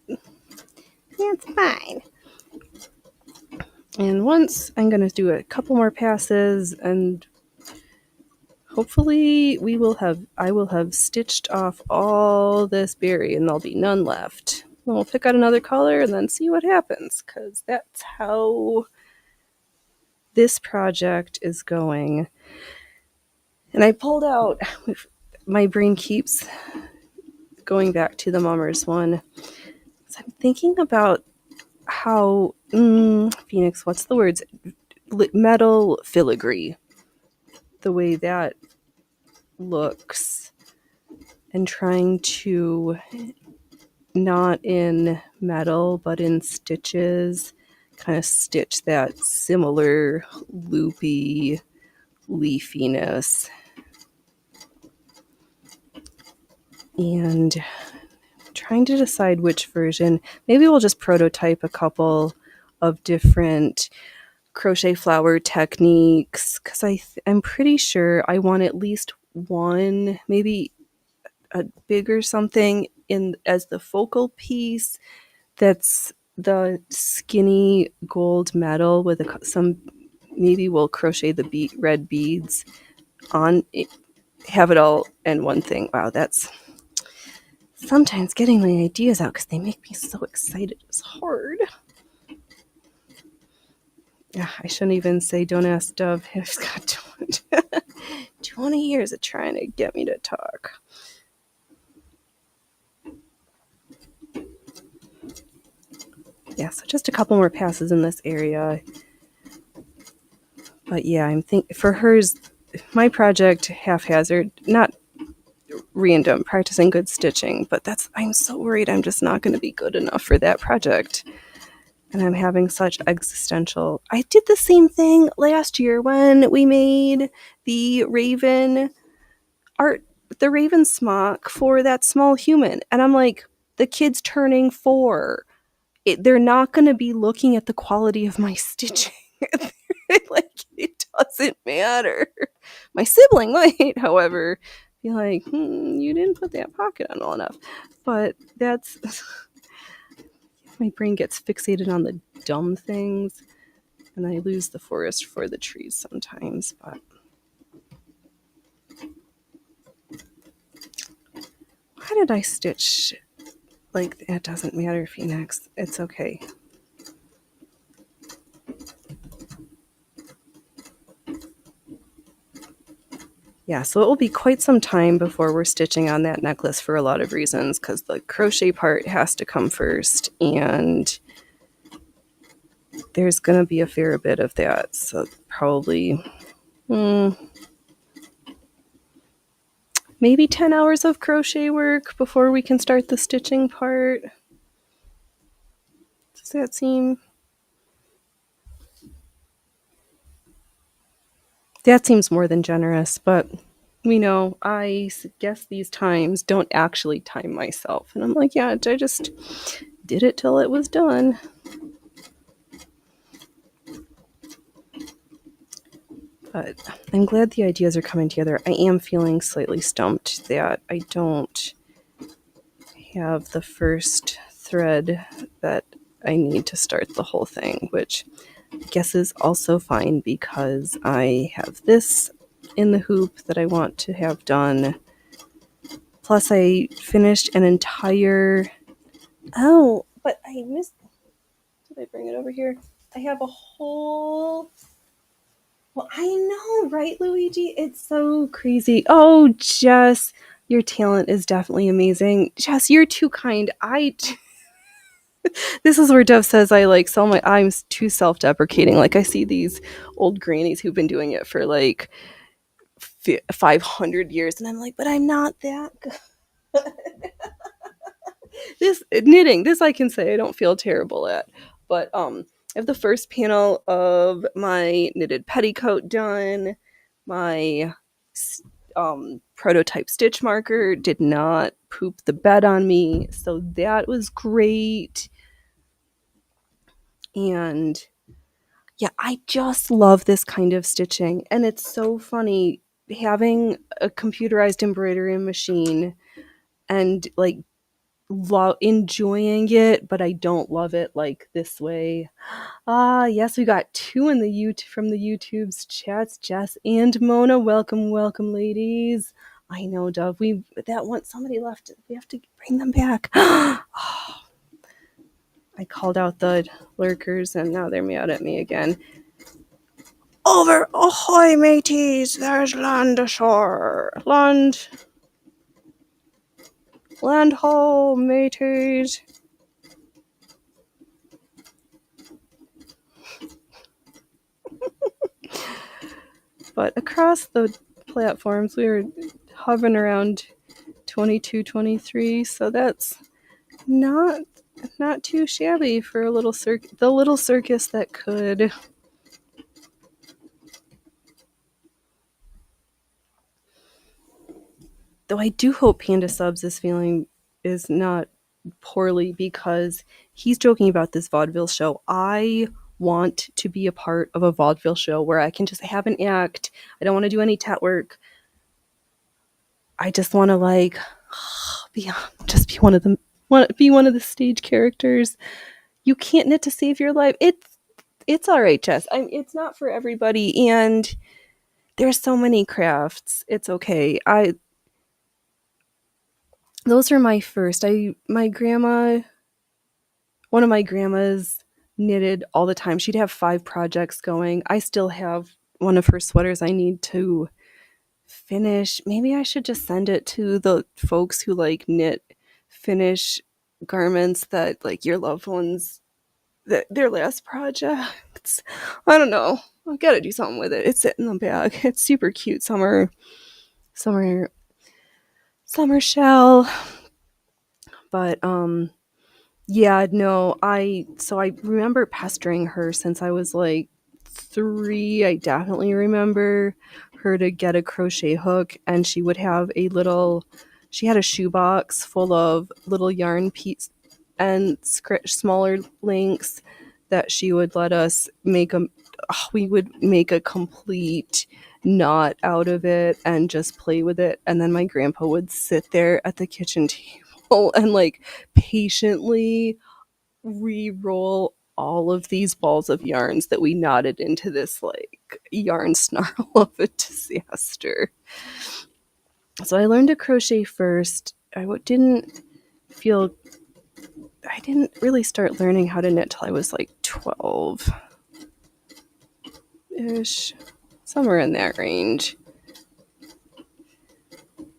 That's fine. And once I'm going to do a couple more passes, and hopefully I will have stitched off all this berry and there'll be none left. And we'll pick out another color and then see what happens, because that's how this project is going. And I pulled out, my brain keeps going back to the Mummers one. So I'm thinking about how, Phoenix, what's the words? Metal filigree. The way that looks. And trying to, not in metal, but in stitches, kind of stitch that similar loopy leafiness. And trying to decide which version. Maybe we'll just prototype a couple of different crochet flower techniques, because I'm pretty sure I want at least one, maybe a bigger something in as the focal piece. That's the skinny gold metal with some. Maybe we'll crochet the red beads on it, have it all in one thing. Wow, that's sometimes getting my ideas out because they make me so excited is hard. Yeah, I shouldn't even say don't ask Dove. He's got 20 years of trying to get me to talk. Yeah, so just a couple more passes in this area. But yeah, I'm thinking for hers, my project haphazard, not random, practicing good stitching, but I'm so worried I'm just not going to be good enough for that project. And I'm having such existential. I did the same thing last year when we made the Raven art, the Raven smock for that small human. And I'm like, the kid's turning 4. They're not going to be looking at the quality of my stitching. Like, it doesn't matter. My sibling might, however, be like, you didn't put that pocket on well enough. But that's... my brain gets fixated on the dumb things, and I lose the forest for the trees sometimes. But why did I stitch? Like, it doesn't matter, Phoenix. It's okay. Yeah, so it will be quite some time before we're stitching on that necklace for a lot of reasons, because the crochet part has to come first, and there's going to be a fair bit of that. So probably maybe 10 hours of crochet work before we can start the stitching part. Does that seem... That seems more than generous, but we know I guess these times don't actually time myself. And I'm like, yeah, I just did it till it was done. But I'm glad the ideas are coming together. I am feeling slightly stumped that I don't have the first thread that I need to start the whole thing, which I guess is also fine because I have this in the hoop that I want to have done. Plus I finished an entire... Oh, but I missed... Did I bring it over here? I have a whole... Well, I know, right, Luigi? It's so crazy. Oh, Jess, your talent is definitely amazing. Jess, you're too kind. This is where Dev says I like sell my... I'm too self-deprecating. Like, I see these old grannies who've been doing it for like 500 years, and I'm like, but I'm not that good. This knitting, this I can say I don't feel terrible at. But I have the first panel of my knitted petticoat done. My prototype stitch marker did not poop the bed on me, so that was great. And yeah, I just love this kind of stitching, and it's so funny having a computerized embroidery machine and like enjoying it, but I don't love it like this way. Ah, yes, we got two in the from the YouTube's chats. Jess and Mona, welcome, welcome, ladies. I know, Dove. That one somebody left. We have to bring them back. Oh, I called out the lurkers, and now they're mad at me again. Over, ahoy, mateys! There's land ashore. Land ho, mateys. But across the platforms, we were hovering around 22, 23, so that's not too shabby for a little the little circus that could. Though I do hope Panda Subs is not poorly, because he's joking about this vaudeville show. I want to be a part of a vaudeville show where I can just have an act. I don't want to do any tat work. I just want to like be one of the stage characters. You can't knit to save your life. It's all right, Jess. It's not for everybody, and there's so many crafts. It's okay. Those are my first. My grandma, one of my grandmas knitted all the time. She'd have 5 projects going. I still have one of her sweaters I need to finish. Maybe I should just send it to the folks who like finish garments that like your loved ones, their last projects. I don't know. I've got to do something with it. It's sitting in the bag. It's super cute. Summer shell. But yeah, no, I remember pestering her since I was like 3. I definitely remember her to get a crochet hook, and she would have she had a shoebox full of little yarn pieces and smaller links that she would let us make we would make a complete knot out of it and just play with it. And then my grandpa would sit there at the kitchen table and like patiently re-roll all of these balls of yarns that we knotted into this like yarn snarl of a disaster. So I learned to crochet first. I didn't really start learning how to knit till I was like 12-ish, somewhere in that range.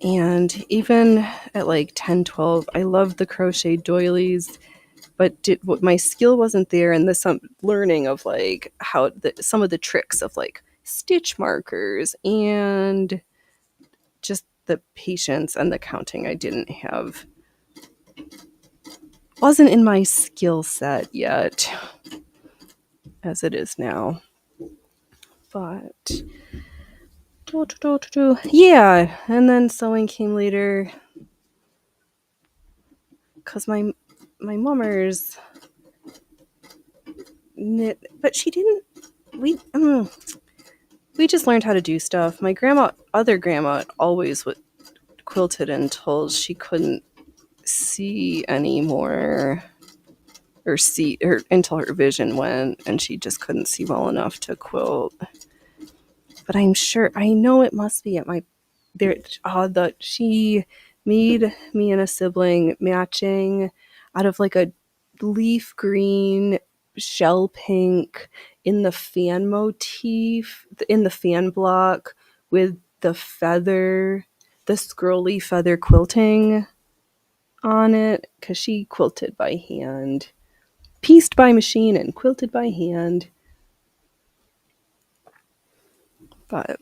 And even at like 10, 12, I loved the crochet doilies, but my skill wasn't there, and some learning of like how some of the tricks of like stitch markers and just the patience and the counting I didn't have wasn't in my skill set yet as it is now. But yeah, and then sewing came later because my mummers knit, but she didn't. We just learned how to do stuff. My other grandma, always quilted until she couldn't see anymore, or see, or until her vision went, and she just couldn't see well enough to quilt. But I know it must be at my there. She made me and a sibling matching out of like a leaf green, shell pink in the fan motif, in the fan block, with the scrolly feather quilting on it, because she quilted by hand, pieced by machine and quilted by hand. But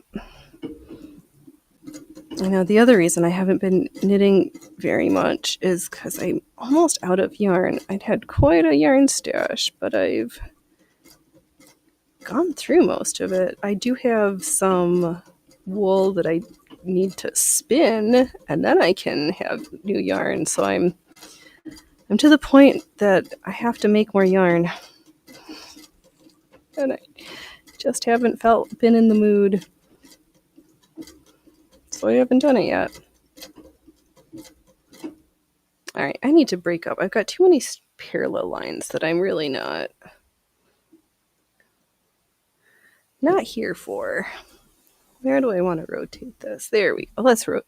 I know the other reason I haven't been knitting very much is because I'm almost out of yarn. I'd had quite a yarn stash, but I've gone through most of it. I do have some wool that I need to spin, and then I can have new yarn. So I'm to the point that I have to make more yarn, and I just haven't been in the mood. So I haven't done it yet. All right, I need to break up. I've got too many parallel lines that I'm really not here for. Where do I want to rotate this? There we go.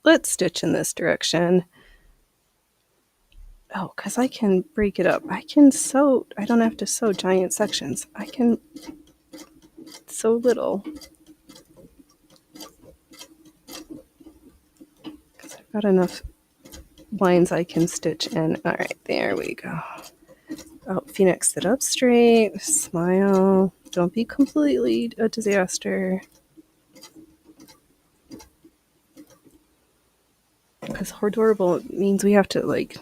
Let's stitch in this direction. Oh, because I can break it up. I can sew. I don't have to sew giant sections. I can sew little. Because I've got enough lines I can stitch in. All right, there we go. Oh, Phoenix, sit up straight. Smile. Don't be completely a disaster. Because adorable means we have to like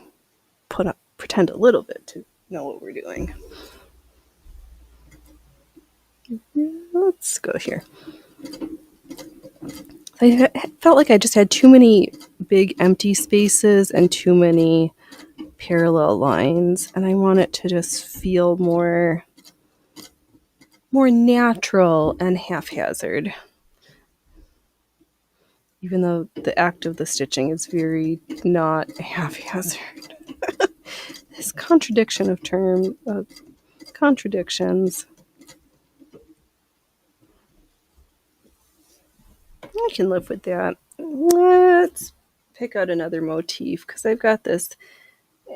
pretend a little bit to know what we're doing. Let's go here. I felt like I just had too many big empty spaces and too many parallel lines, and I want it to just feel more natural and haphazard. Even though the act of the stitching is very not haphazard. This contradiction of contradictions. I can live with that. Let's pick out another motif, because I've got this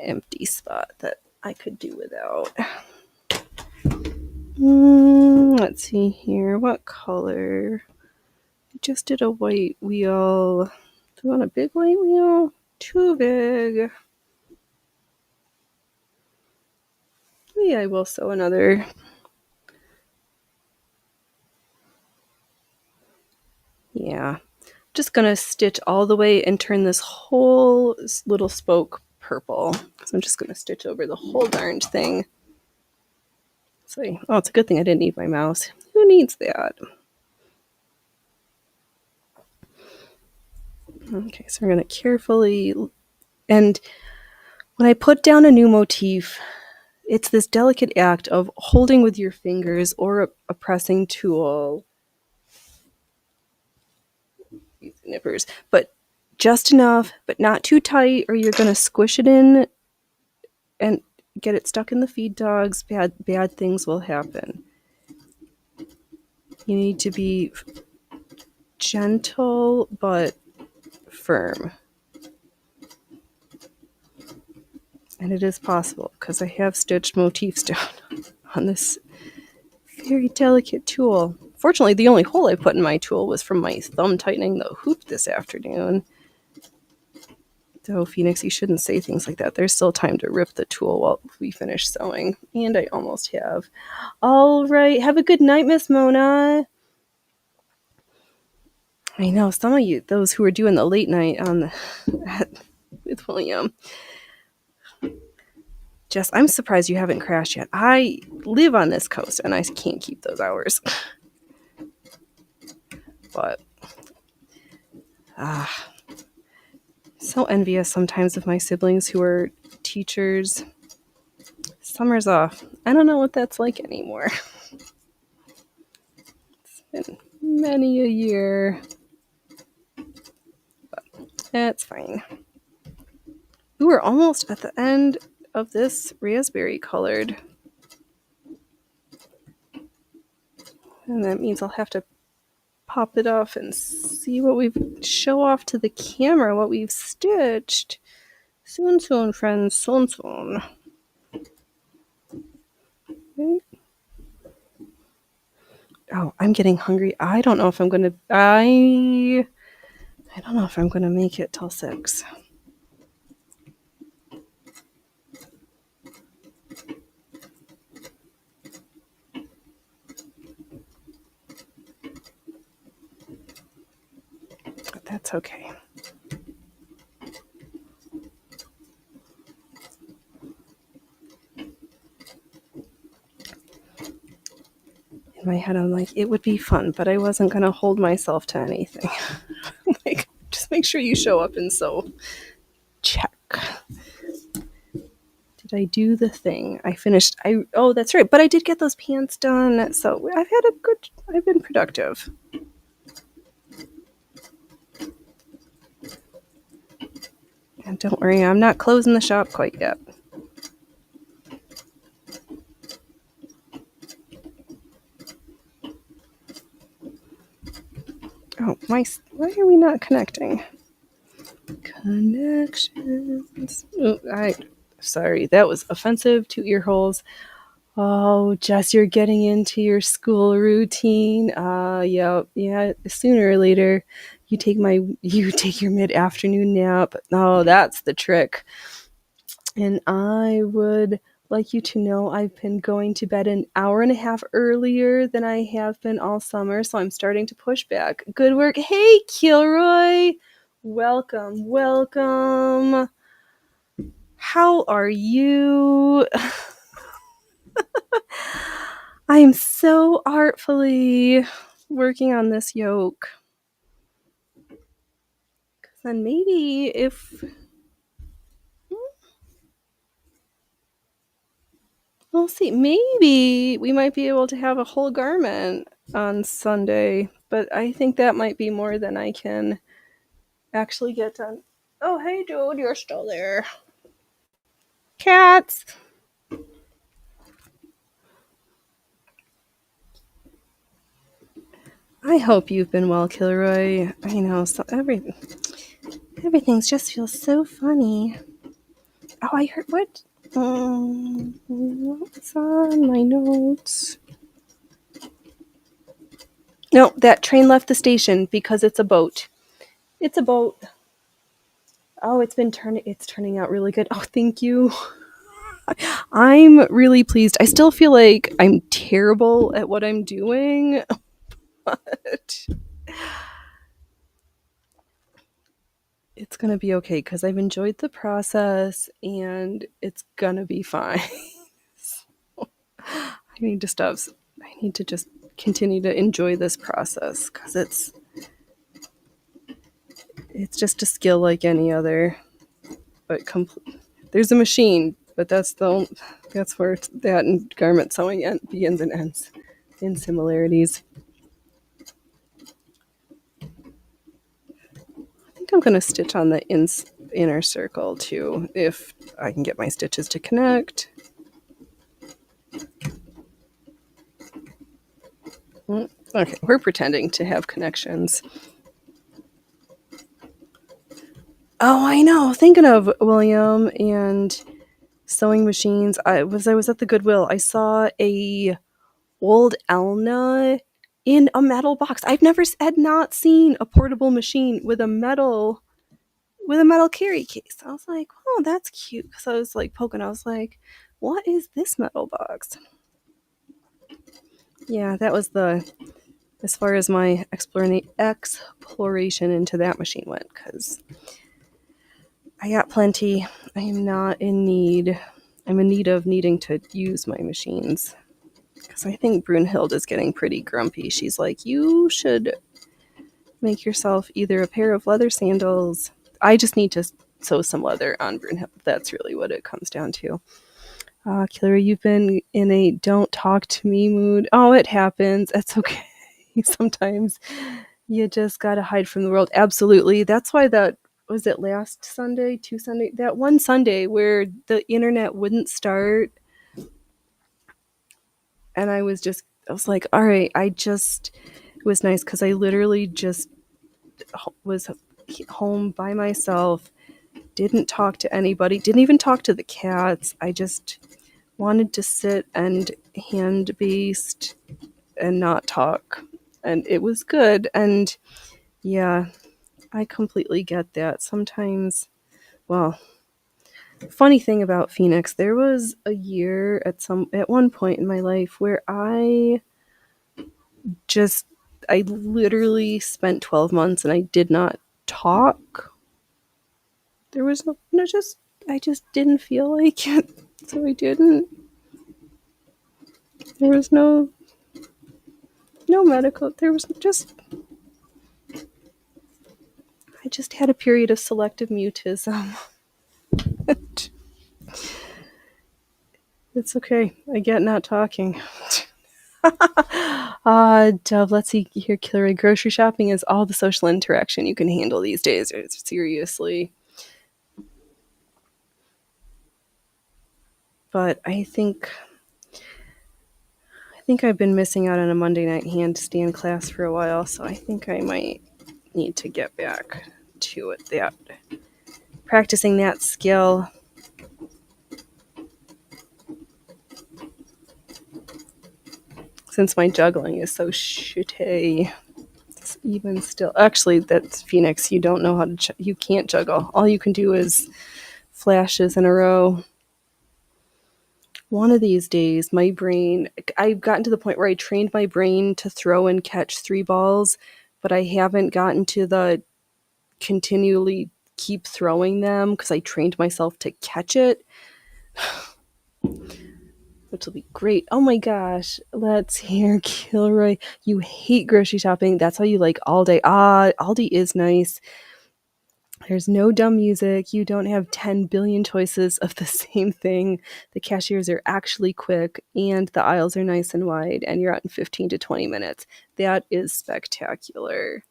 empty spot that I could do without. Let's see here. What color? I just did a white wheel. Do you want a big white wheel? Too big. Maybe I will sew another. Yeah. Just gonna stitch all the way and turn this whole little spoke purple, because I'm just gonna stitch over the whole darned thing. So, oh, it's a good thing I didn't need my mouse. Who needs that? Okay, so we're gonna carefully, and when I put down a new motif, it's this delicate act of holding with your fingers or a pressing tool, nippers, but just enough, but not too tight, or you're going to squish it in and get it stuck in the feed dogs. Bad things will happen. You need to be gentle but firm. And it is possible, because I have stitched motifs down on this very delicate tool. Fortunately, the only hole I put in my tool was from my thumb tightening the hoop this afternoon. So, Phoenix, you shouldn't say things like that. There's still time to rip the tulle while we finish sewing. And I almost have. All right. Have a good night, Miss Mona. I know some of you, those who are doing the late night on with William. Jess, I'm surprised you haven't crashed yet. I live on this coast and I can't keep those hours. But, so envious sometimes of my siblings who are teachers. Summer's off. I don't know what that's like anymore. It's been many a year. But that's fine. Ooh, we're almost at the end of this raspberry colored. And that means I'll have to pop it off and see what we've show off to the camera what we've stitched. Soon, friends, soon. Okay. Oh, I'm getting hungry. I don't know if I'm gonna make it till 6. But that's okay. In my head, I'm like, it would be fun, but I wasn't gonna hold myself to anything. Like, just make sure you show up and sew. Check. Did I do the thing? I finished. Oh, that's right. But I did get those pants done. So I've been productive. And don't worry, I'm not closing the shop quite yet. Oh, why are we not connecting? Connections. Oh, sorry, that was offensive to ear holes. Oh, Jess, you're getting into your school routine. Yeah. Sooner or later, you take your mid-afternoon nap. Oh, that's the trick. And I would like you to know I've been going to bed an hour and a half earlier than I have been all summer, so I'm starting to push back. Good work. Hey, Kilroy. Welcome. How are you? I am so artfully working on this yoke. Then maybe if... We'll see. Maybe we might be able to have a whole garment on Sunday, but I think that might be more than I can actually get done. Oh, hey, dude, you're still there. Cats! I hope you've been well, Kilroy. I know, so everything just feels so funny. Oh, I heard what? What's on my notes? No, that train left the station because it's a boat. It's a boat. Oh, it's turning out really good. Oh, thank you. I'm really pleased. I still feel like I'm terrible at what I'm doing, but it's going to be okay because I've enjoyed the process and it's going to be fine. So, I need to just continue to enjoy this process because it's just a skill like any other, but there's a machine, but that's where that and garment sewing begins and ends in similarities. I think I'm going to stitch on the inner circle too, if I can get my stitches to connect. Okay, we're pretending to have connections. Oh, I know. Thinking of William and sewing machines, I was at the Goodwill. I saw a old Elna in a metal box. Had not seen a portable machine with a metal with a metal carry case. I was like, oh, that's cute. Because I was like poking. I was like, what is this metal box? Yeah, that was as far as my exploration into that machine went. Because I got plenty. I am not in need. I'm in need of needing to use my machines. Because I think Brunhild is getting pretty grumpy. She's like, you should make yourself either a pair of leather sandals. I just need to sew some leather on Brunhild. That's really what it comes down to. Killer, you've been in a don't talk to me mood. Oh, it happens. That's okay. Sometimes you just gotta hide from the world. Absolutely. That's why that was it last Sunday, that one Sunday where the internet wouldn't start. And I was like, all right, it was nice because I literally just was home by myself, didn't talk to anybody, didn't even talk to the cats. I just wanted to sit and hand baste and not talk. And it was good. And yeah, I completely get that. Sometimes, well, funny thing about Phoenix, there was a year at one point in my life where I literally spent 12 months and I did not talk. There was I just didn't feel like it. So I didn't. There was no medical. I just had a period of selective mutism. It's okay. I get not talking. Dove, let's see here, Killer. Grocery shopping is all the social interaction you can handle these days. Seriously. But I think I've been missing out on a Monday night handstand class for a while, so I think I might need to get back to it. Practicing that skill. Since my juggling is so shitty. Even still, actually, that's Phoenix. You don't know how to. You can't juggle. All you can do is flashes in a row. One of these days, my brain. I've gotten to the point where I trained my brain to throw and catch 3 balls, but I haven't gotten to the continually keep throwing them because I trained myself to catch it. Which will be great. Oh my gosh. Let's hear Kilroy. You hate grocery shopping. That's how you like Aldi. Aldi is nice. There's no dumb music. You don't have 10 billion choices of the same thing. The cashiers are actually quick and the aisles are nice and wide and you're out in 15 to 20 minutes. That is spectacular.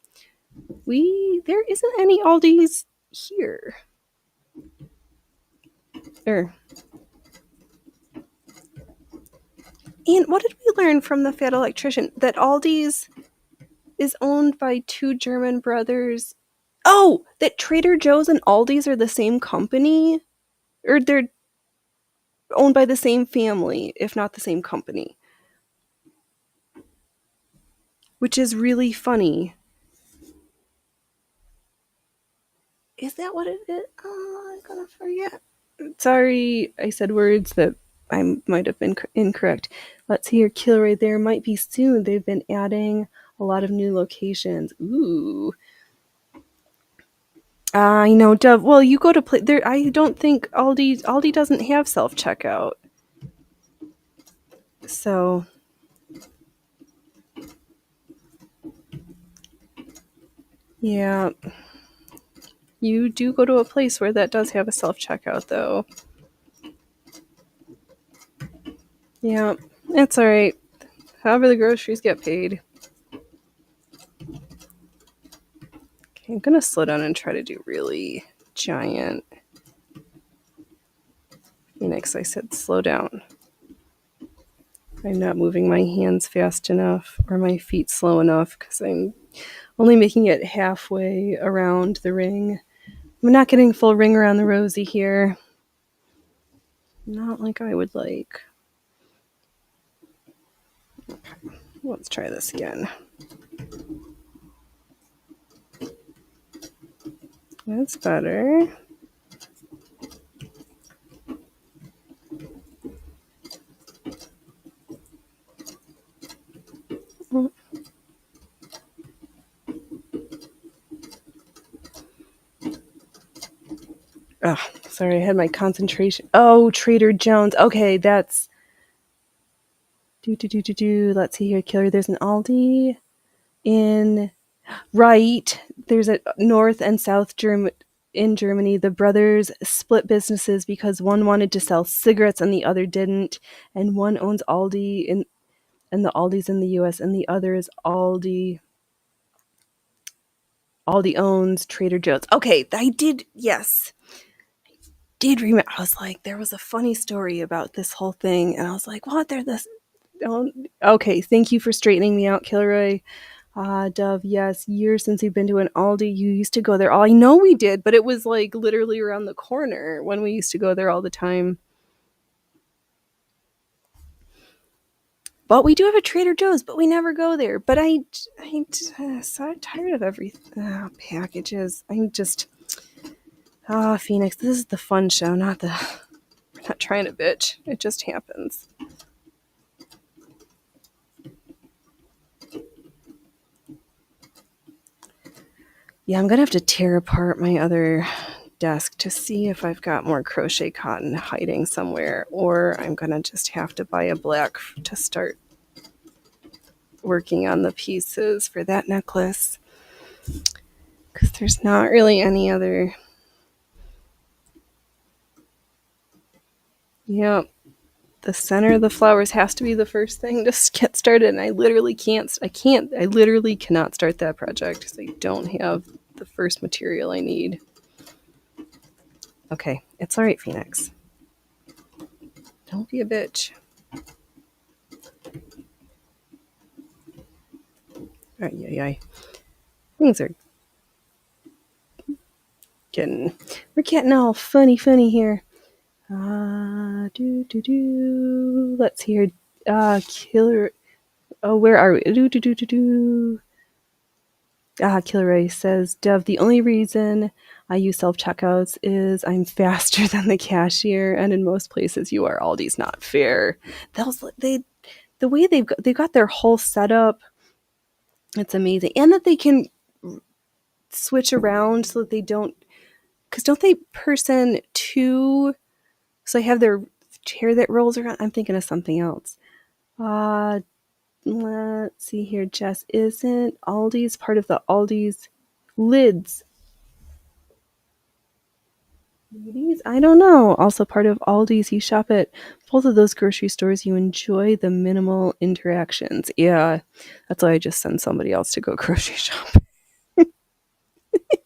There isn't any Aldi's here. And what did we learn from the fat electrician? That Aldi's is owned by 2 German brothers. Oh, that Trader Joe's and Aldi's are the same company? Or they're owned by the same family, if not the same company. Which is really funny. Is that what it is? Oh, I'm gonna forget. Sorry, I said words that I might have been incorrect. Let's hear Kilroy. There might be soon. They've been adding a lot of new locations. Ooh. I know, Dove. Well, you go to play there. I don't think Aldi doesn't have self checkout. So yeah, you do go to a place where that does have a self checkout, though. Yeah, it's all right. However, the groceries get paid. Okay, I'm gonna slow down and try to do really giant. Phoenix, I said slow down. I'm not moving my hands fast enough or my feet slow enough because I'm only making it halfway around the ring. I'm not getting full ring around the rosy here. Not like I would like. Okay, let's try this again. That's better. Oh, sorry, I had my concentration. Oh, Trader Joe's. Okay, that's Let's see here, Killer. There's an Aldi in right. There's a North and South in Germany. The brothers split businesses because one wanted to sell cigarettes and the other didn't. And one owns Aldi and the Aldi's in the U.S. and the other is Aldi. Aldi owns Trader Joe's. Okay, I did. Yes, did remember. I was like, there was a funny story about this whole thing, and I was like, what? They're this. Okay, thank you for straightening me out, Kilroy. Dove, yes, years since you've been to an Aldi. You used to go there. I know we did, but it was like literally around the corner when we used to go there all the time. But we do have a Trader Joe's, but we never go there. But I'm so tired of everything. Packages. Phoenix, this is the fun show, not the. We're not trying to bitch. It just happens. Yeah, I'm going to have to tear apart my other desk to see if I've got more crochet cotton hiding somewhere, or I'm going to just have to buy a black to start working on the pieces for that necklace, because there's not really any other. Yep. The center of the flowers has to be the first thing to get started, and I literally cannot start that project because I don't have the first material I need. Okay, it's all right, Phoenix. Don't be a bitch. Ay. Things are we're getting all funny here. Let's hear. Killer. Oh, where are we? Killer says, Dove, the only reason I use self-checkouts is I'm faster than the cashier, and in most places you are. Aldi's not fair. The way they've got their whole setup, it's amazing. And that they can switch around so that they don't, because don't they person two, so they have their chair that rolls around. I'm thinking of something else. Let's see here, Jess. Isn't Aldi's part of the Aldi's lids? I don't know. Also part of Aldi's. You shop at both of those grocery stores. You enjoy the minimal interactions. Yeah, that's why I just send somebody else to go grocery shop.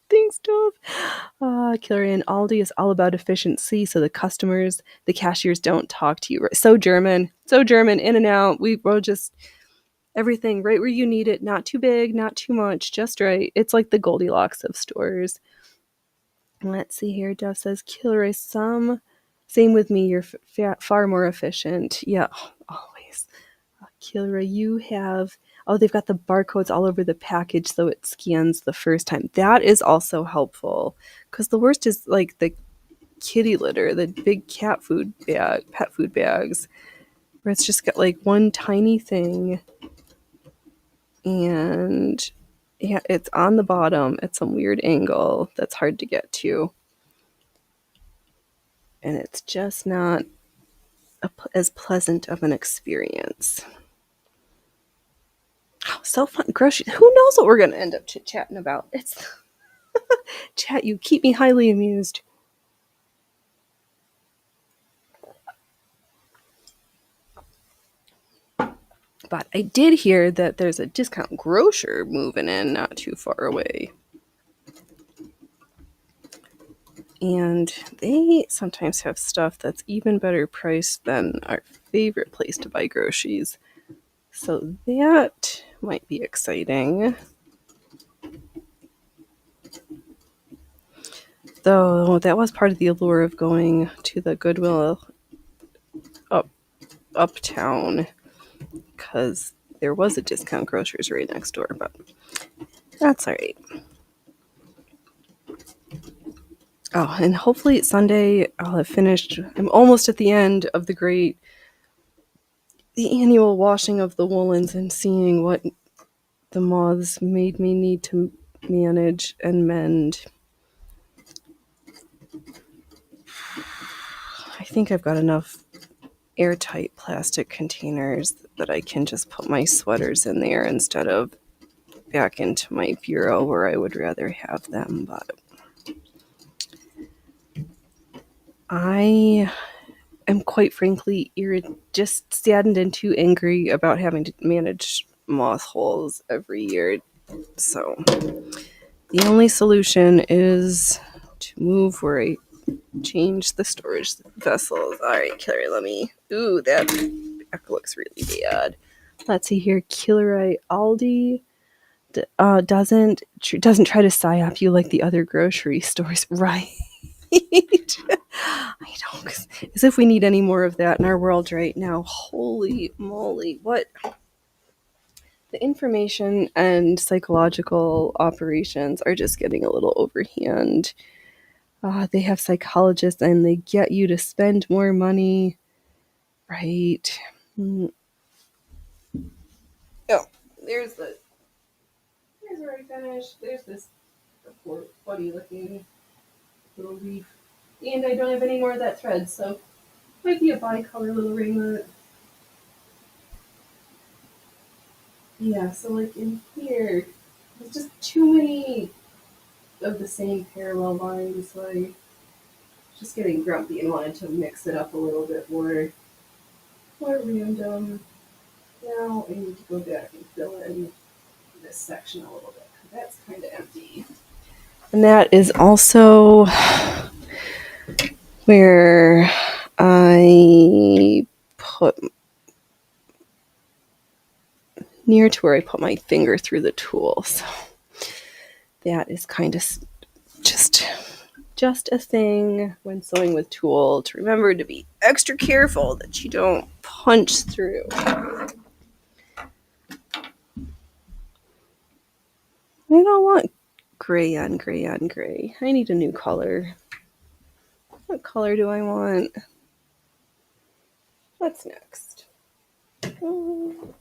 Thanks, Dove. Killer and Aldi is all about efficiency, so the cashiers don't talk to you. So German, in and out. We'll just everything right where you need it. Not too big, not too much, just right. It's like the Goldilocks of stores. Let's see here. Dove says, Killer, same with me. You're far more efficient. Yeah, always. Killer, you have. Oh, they've got the barcodes all over the package so it scans the first time. That is also helpful, because the worst is like the kitty litter, the big pet food bags, where it's just got like one tiny thing, and yeah, it's on the bottom at some weird angle that's hard to get to, and it's just not as pleasant of an experience. Oh, so fun. Grocery. Who knows what we're going to end up chit-chatting about? It's chat. You keep me highly amused. But I did hear that there's a discount grocer moving in not too far away. And they sometimes have stuff that's even better priced than our favorite place to buy groceries. So that might be exciting. Though that was part of the allure of going to the Goodwill uptown, because there was a discount grocers right next door, but that's all right. Oh, and hopefully Sunday I'll have finished. I'm almost at the end of the annual washing of the woolens and seeing what the moths made me need to manage and mend. I think I've got enough airtight plastic containers that I can just put my sweaters in there instead of back into my bureau where I would rather have them. But I am quite frankly just saddened and too angry about having to manage moth holes every year. So the only solution is to move where I change the storage vessels. All right, Killer, let me. Ooh, that looks really bad. Let's see here. Killer Aldi doesn't try to psyop you like the other grocery stores, right? I don't. As if we need any more of that in our world right now. Holy moly! What the information and psychological operations are just getting a little overhand. They have psychologists and they get you to spend more money, right? Oh, there's where I finished. There's this poor funny looking little leaf, and I don't have any more of that thread, so might be a bicolor little ringlet. Yeah, so like in here, there's just too many of the same parallel lines, so I just getting grumpy and wanted to mix it up a little bit more random. Now I need to go back and fill in this section a little bit because that's kind of empty. And that is also where I put near to where I put my finger through the tool. So that is kind of just a thing when sewing with tulle to remember to be extra careful that you don't punch through. I don't want gray on gray on gray. I need a new color. What color do I want? What's next? Oh,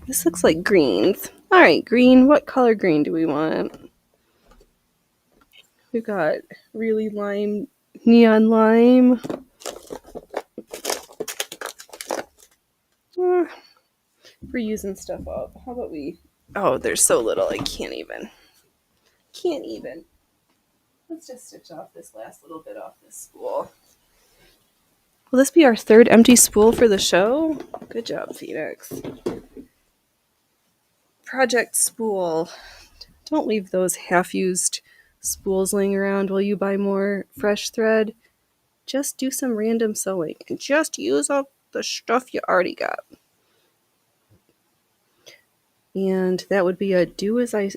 this looks like greens. All right, green. What color green do we want? We've got really neon lime. We're using stuff up. How about we? Oh, there's so little. I can't even. Let's just stitch off this last little bit off this spool. Will this be our third empty spool for the show? Good job, Phoenix. Project spool. Don't leave those half-used spools laying around while you buy more fresh thread. Just do some random sewing and just use up the stuff you already got. And that would be a do as I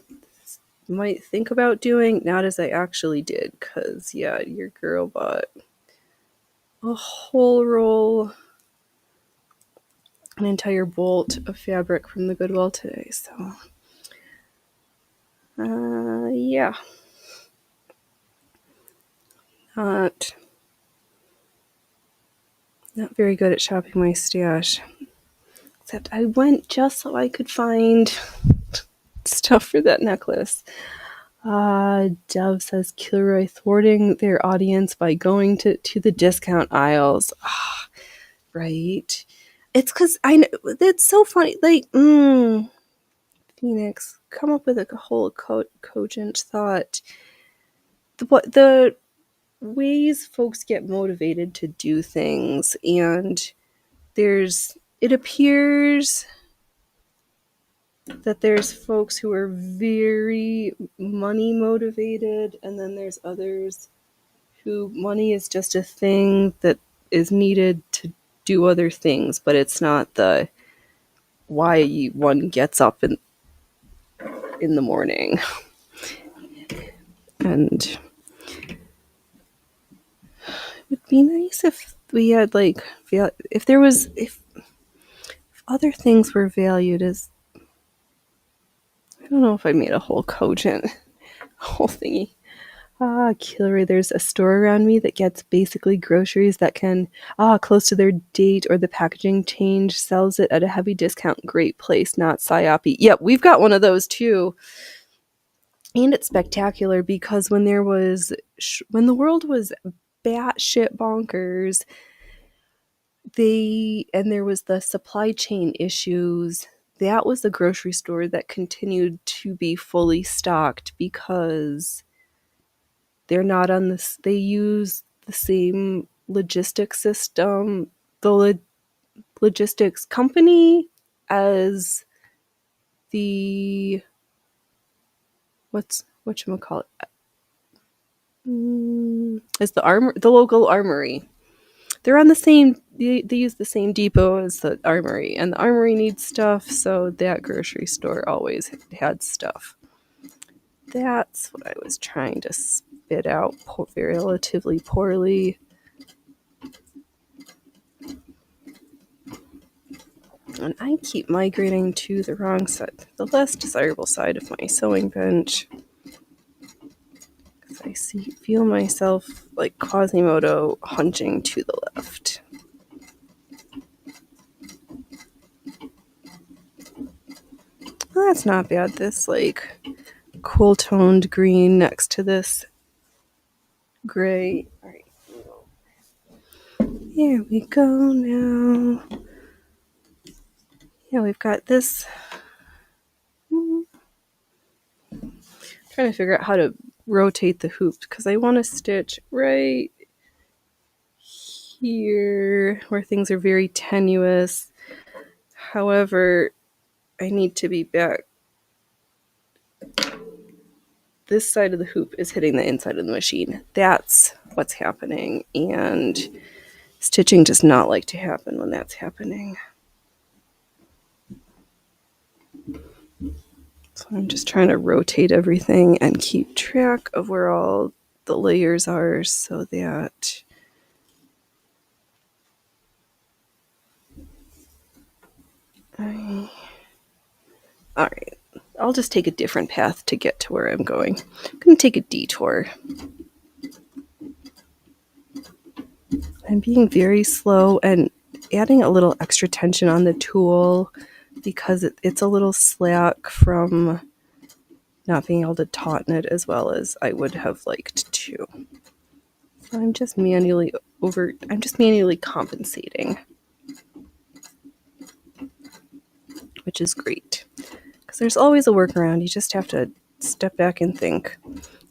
might think about doing, not as I actually did, because, yeah, your girl bought a whole roll, an entire bolt of fabric from the Goodwill today, so, yeah. Not very good at shopping my stash. Except I went just so I could find stuff for that necklace. Dove says Kilroy thwarting their audience by going to the discount aisles. Right. It's because I know it's so funny. Like, Phoenix, come up with a whole cogent thought. The ways folks get motivated to do things, and it appears that there's folks who are very money motivated, and then there's others who money is just a thing that is needed to do other things, but it's not the why one gets up in the morning. And it would be nice if we had if other things were valued as, I don't know if I made a whole cogent whole thingy. Killer, there's a store around me that gets basically groceries that can, close to their date or the packaging change, sells it at a heavy discount. Great place, not psyope. Yep, we've got one of those too. And it's spectacular because when there was, when the world was batshit bonkers, and there was the supply chain issues, that was the grocery store that continued to be fully stocked because they're not on this, they use the same logistics system, the logistics company as the whatchamacallit, as the local armory. They're on the same, they use the same depot as the armory, and the armory needs stuff, so that grocery store always had stuff. That's what I was trying to spit out relatively poorly. And I keep migrating to the wrong side, the less desirable side of my sewing bench. Because I feel myself like Quasimodo hunching to the left. Well, that's not bad. This like cool toned green next to this gray. All right. Here we go now. Yeah, we've got this. Trying to figure out how to rotate the hoop because I want to stitch right here where things are very tenuous. However, I need to be back. This side of the hoop is hitting the inside of the machine. That's what's happening, and stitching does not like to happen when that's happening. So I'm just trying to rotate everything and keep track of where all the layers are so that Alright, I'll just take a different path to get to where I'm going. I'm going to take a detour. I'm being very slow and adding a little extra tension on the tool because it's a little slack from not being able to tauten it as well as I would have liked to. So I'm just manually compensating, which is great. Because there's always a workaround. You just have to step back and think,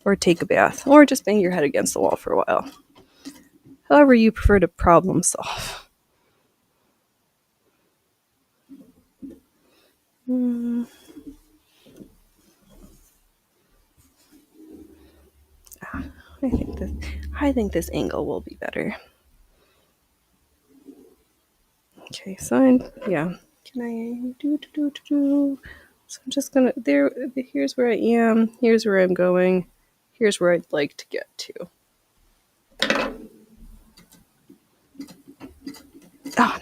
or take a bath, or just bang your head against the wall for a while. However you prefer to problem solve. I think this angle will be better. Okay, so can I do? So I'm just gonna here's where I am, here's where I'm going, here's where I'd like to get to.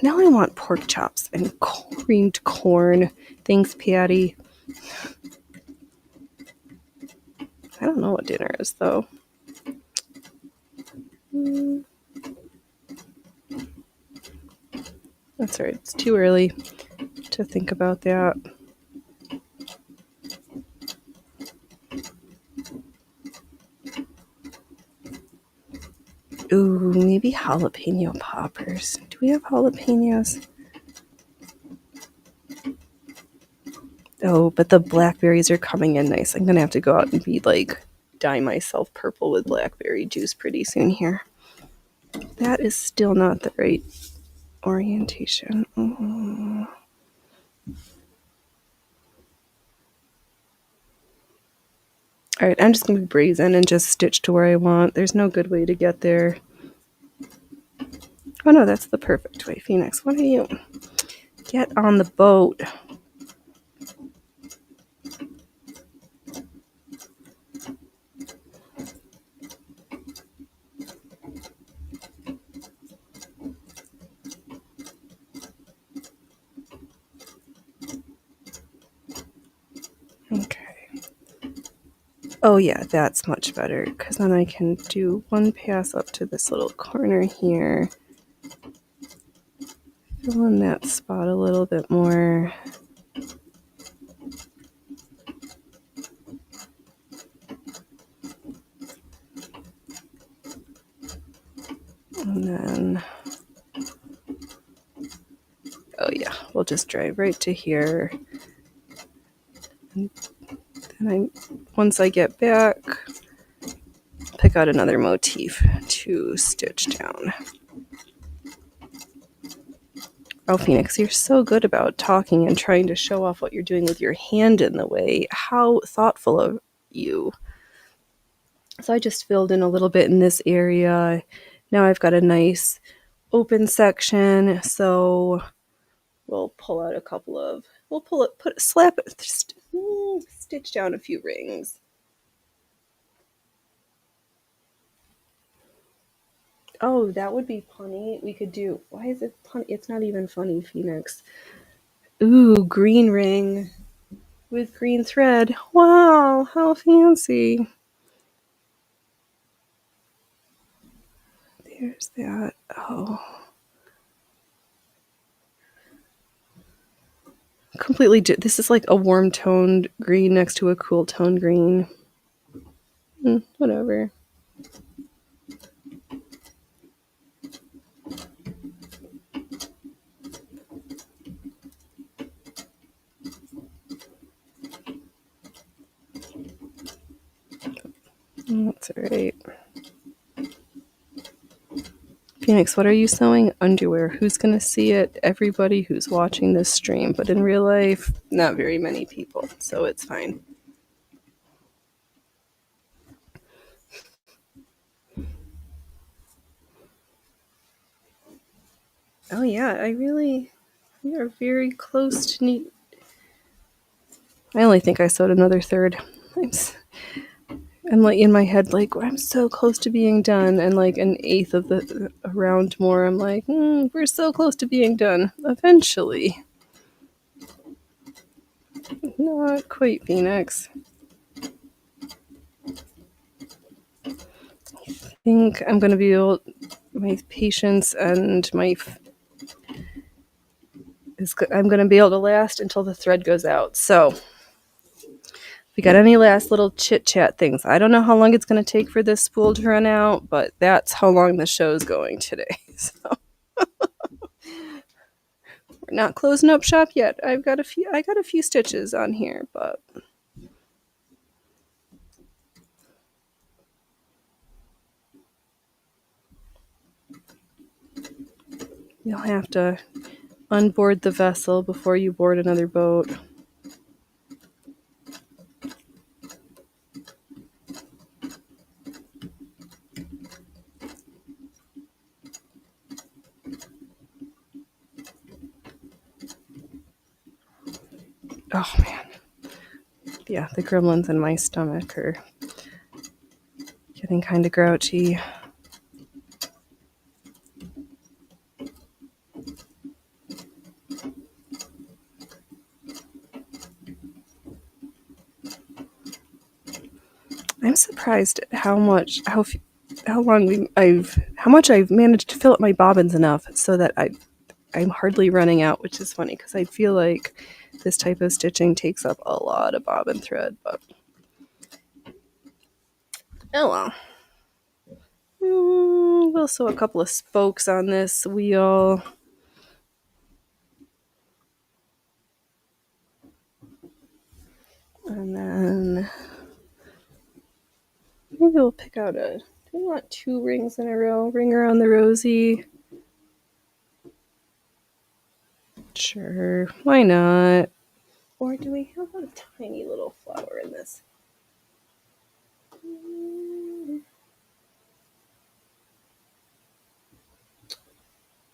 Now I want pork chops and creamed corn. Thanks, Patty. I don't know what dinner is though. That's all right. It's too early to think about that. Ooh, maybe jalapeno poppers. Do we have jalapenos? Oh, but the blackberries are coming in nice. I'm gonna have to go out and dye myself purple with blackberry juice pretty soon here. That is still not the right orientation. Alright, I'm just going to be brazen and just stitch to where I want. There's no good way to get there. Oh no, that's the perfect way. Phoenix, what are you? Get on the boat. Okay. Oh yeah, that's much better, because then I can do one pass up to this little corner here. Fill in that spot a little bit more. And then, oh yeah, we'll just drive right to here. And then once I get back, pick out another motif to stitch down. Oh, Phoenix, you're so good about talking and trying to show off what you're doing with your hand in the way. How thoughtful of you. So I just filled in a little bit in this area. Now I've got a nice open section. So we'll pull out a couple of, stitch down a few rings. Oh, that would be punny. We could do, why is it punny? It's not even funny, Phoenix. Ooh, green ring with green thread. Wow, how fancy. There's that. Oh. Completely, this is like a warm toned green next to a cool toned green. Whatever. That's alright. Phoenix, what are you sewing? Underwear. Who's gonna see it? Everybody who's watching this stream. But in real life, not very many people, so it's fine. Oh yeah, we are very close to neat. I only think I sewed another third. I'm like in my head, like I'm so close to being done, and like an eighth of the around more. I'm like, we're so close to being done. Eventually, not quite, Phoenix. I think I'm gonna be able. My patience and I'm gonna be able to last until the thread goes out. So. If we got any last little chit chat things, I don't know how long it's going to take for this spool to run out, but that's how long the show's going today. So we're not closing up shop yet. I got a few stitches on here, but you'll have to unboard the vessel before you board another boat. Oh man. Yeah, the gremlins in my stomach are getting kind of grouchy. I'm surprised at how much I've managed to fill up my bobbins enough so that I'm hardly running out, which is funny because I feel like this type of stitching takes up a lot of bobbin thread, but oh well. We'll sew a couple of spokes on this wheel. And then maybe we'll pick out do we want 2 rings in a row? Ring around the rosy. Sure, why not? Or do we have a tiny little flower in this?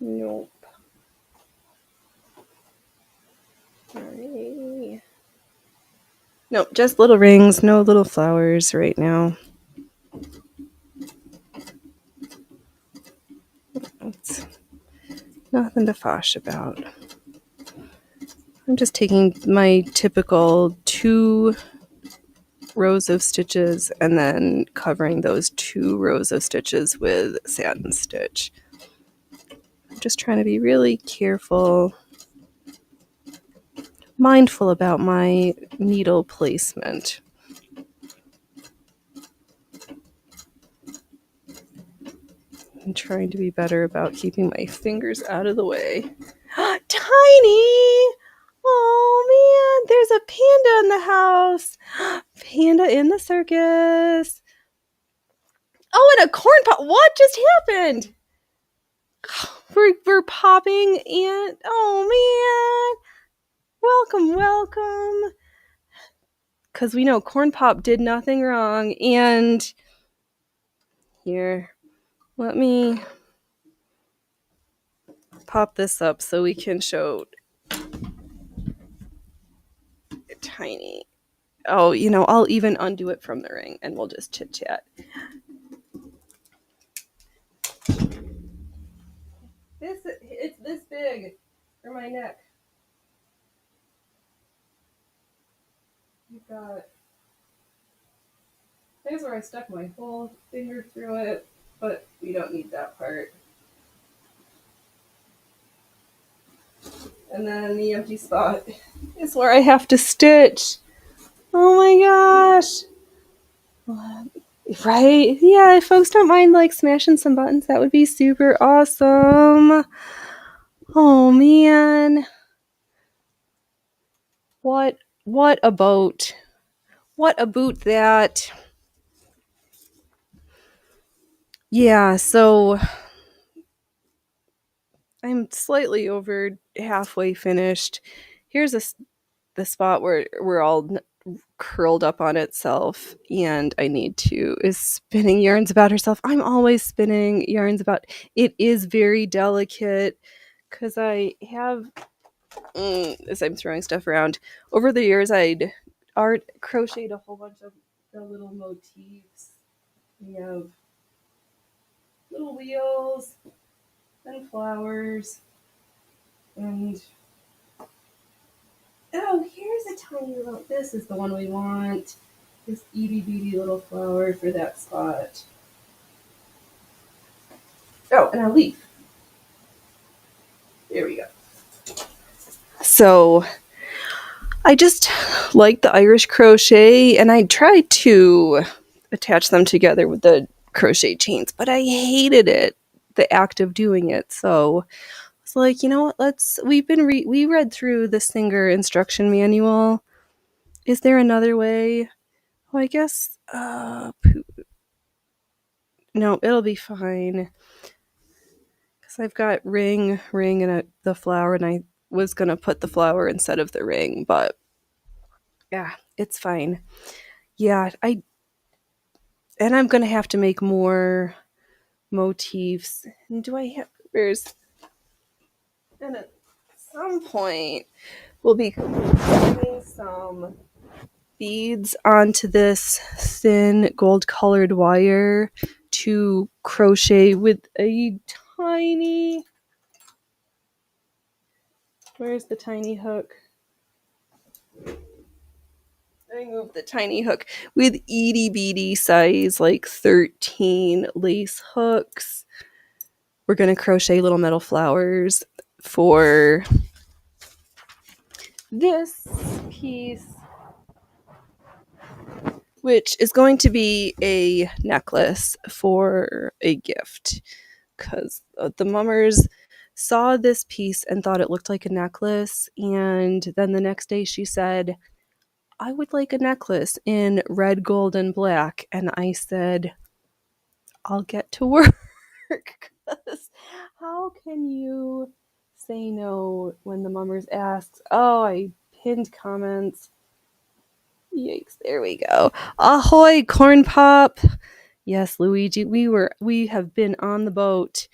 Nope. Sorry. Nope, just little rings, no little flowers right now. It's nothing to fosh about. I'm just taking my typical 2 rows of stitches and then covering those 2 rows of stitches with satin stitch. I'm just trying to be really careful, mindful about my needle placement. I'm trying to be better about keeping my fingers out of the way. Tiny! Oh man, there's a panda in the house. Panda in the circus. Oh, and a corn pop. What just happened? We're popping and oh man. Welcome. Because we know Corn Pop did nothing wrong. And here, let me pop this up so we can show Tiny. Oh, I'll even undo it from the ring and we'll just chit chat. It's this big for my neck. You've got. There's where I stuck my whole finger through it, but we don't need that part. And then the empty spot is where I have to stitch. Oh my gosh. Right? Yeah, if folks don't mind smashing some buttons, that would be super awesome. Oh man. What a boat. What a boot that. Yeah, so I'm slightly over halfway finished. Here's the spot where we're all curled up on itself and I need to is spinning yarns about herself. I'm always spinning yarns about. It is very delicate because I have, as I'm throwing stuff around, over the years I'd crocheted a whole bunch of the little motifs. We have little wheels and flowers and oh, here's a tiny little, this is the one we want. This itty bitty little flower for that spot. Oh, and a leaf. There we go. So I just like the Irish crochet and I tried to attach them together with the crochet chains, but I hated it, the act of doing it. So I was like, you know what, we read through the Singer instruction manual. Is there another way? Well, I guess, no, it'll be fine. Because I've got ring, and the flower, and I was going to put the flower instead of the ring, but yeah, it's fine. Yeah, and I'm going to have to make more motifs. And and at some point, we'll be putting some beads onto this thin gold-colored wire to crochet with a tiny. Where's the tiny hook? I moved the tiny hook with itty bitty size 13 lace hooks. We're going to crochet little metal flowers for this piece, which is going to be a necklace for a gift because the mummers saw this piece and thought it looked like a necklace, and then the next day she said, I would like a necklace in red, gold, and black. And I said, I'll get to work. Because how can you say no when the mummers asks? Oh, I pinned comments. Yikes, there we go. Ahoy, Corn Pop. Yes, Luigi, we have been on the boat.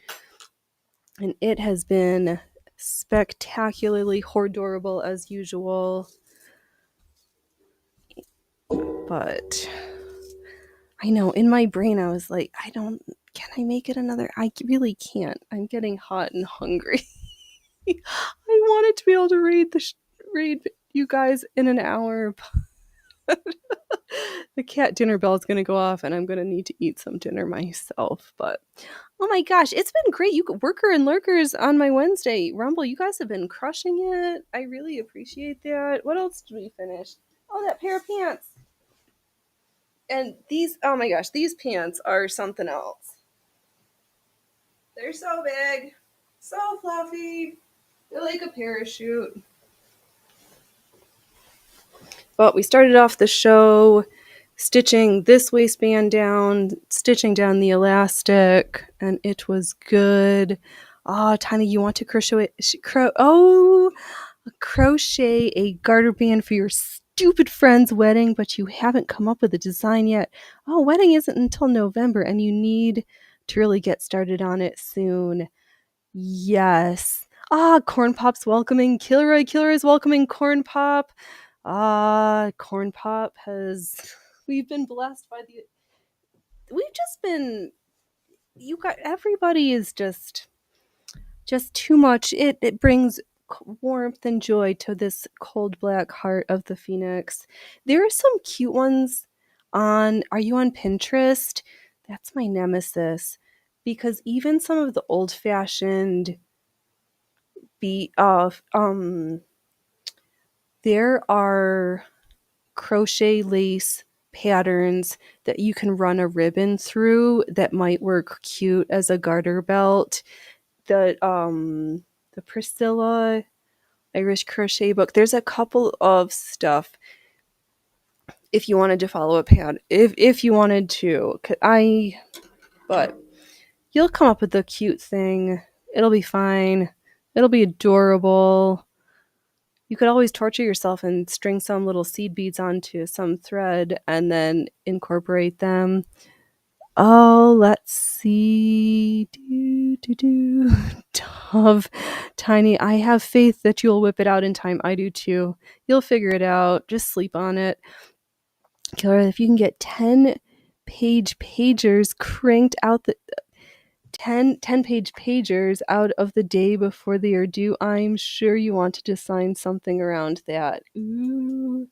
And it has been spectacularly horrible as usual. But I know in my brain I was like, can I make it another? I really can't. I'm getting hot and hungry. I wanted to be able to read you guys in an hour. The cat dinner bell is going to go off and I'm going to need to eat some dinner myself. But oh my gosh, it's been great. You worker and lurkers on my Wednesday. Rumble, you guys have been crushing it. I really appreciate that. What else did we finish? Oh, that pair of pants. And these, oh my gosh, these pants are something else. They're so big, so fluffy. They're like a parachute. But we started off the show stitching this waistband down, stitching down the elastic, and it was good. Oh, Tiny, you want to crochet a garter band for your stupid friend's wedding, but you haven't come up with a design yet. Oh, wedding isn't until November, and you need to really get started on it soon. Yes. Ah, Corn Pop's welcoming Kilroy. Kilroy's welcoming Corn Pop. Ah, Corn Pop has. We've been blessed by the. We've just been. You got everybody is just too much. It brings warmth and joy to this cold black heart of the Phoenix. There are some cute ones on. Are you on Pinterest? That's my nemesis, because even some of the old fashioned there are crochet lace patterns that you can run a ribbon through that might work cute as a garter belt. The Priscilla Irish crochet book. There's a couple of stuff if you wanted to follow a pad. If you wanted to, but you'll come up with a cute thing. It'll be fine. It'll be adorable. You could always torture yourself and string some little seed beads onto some thread and then incorporate them. Oh, let's see. Dove, Tiny, I have faith that you'll whip it out in time. I do too. You'll figure it out. Just sleep on it. Killer, if you can get 10 pagers cranked out 10-page pagers out of the day before they are due, I'm sure you want to design something around that. Ooh.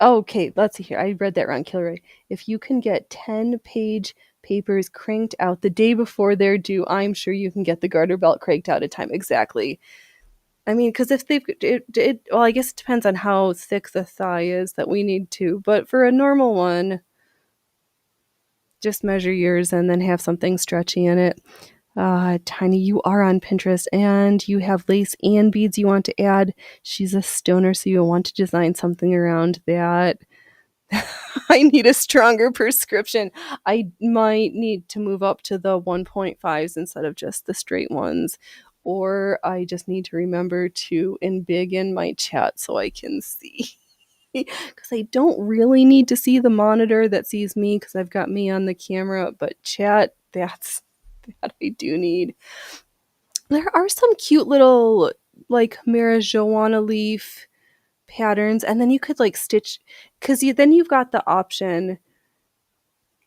Okay, let's see here. I read that wrong, Kilroy. If you can get 10-page papers cranked out the day before they're due, I'm sure you can get the garter belt cranked out in time. Exactly. I mean, because if they've, well, I guess it depends on how thick the thigh is that we need to. But for a normal one, just measure yours and then have something stretchy in it. Tiny, you are on Pinterest and you have lace and beads you want to add. She's a stoner, so you'll want to design something around that. I need a stronger prescription. I might need to move up to the 1.5s instead of just the straight ones. Or I just need to remember to embiggen my chat so I can see. Because I don't really need to see the monitor that sees me because I've got me on the camera, but chat, that I do need. There are some cute little like marijuana leaf patterns, and then you could like stitch, because then you've got the option.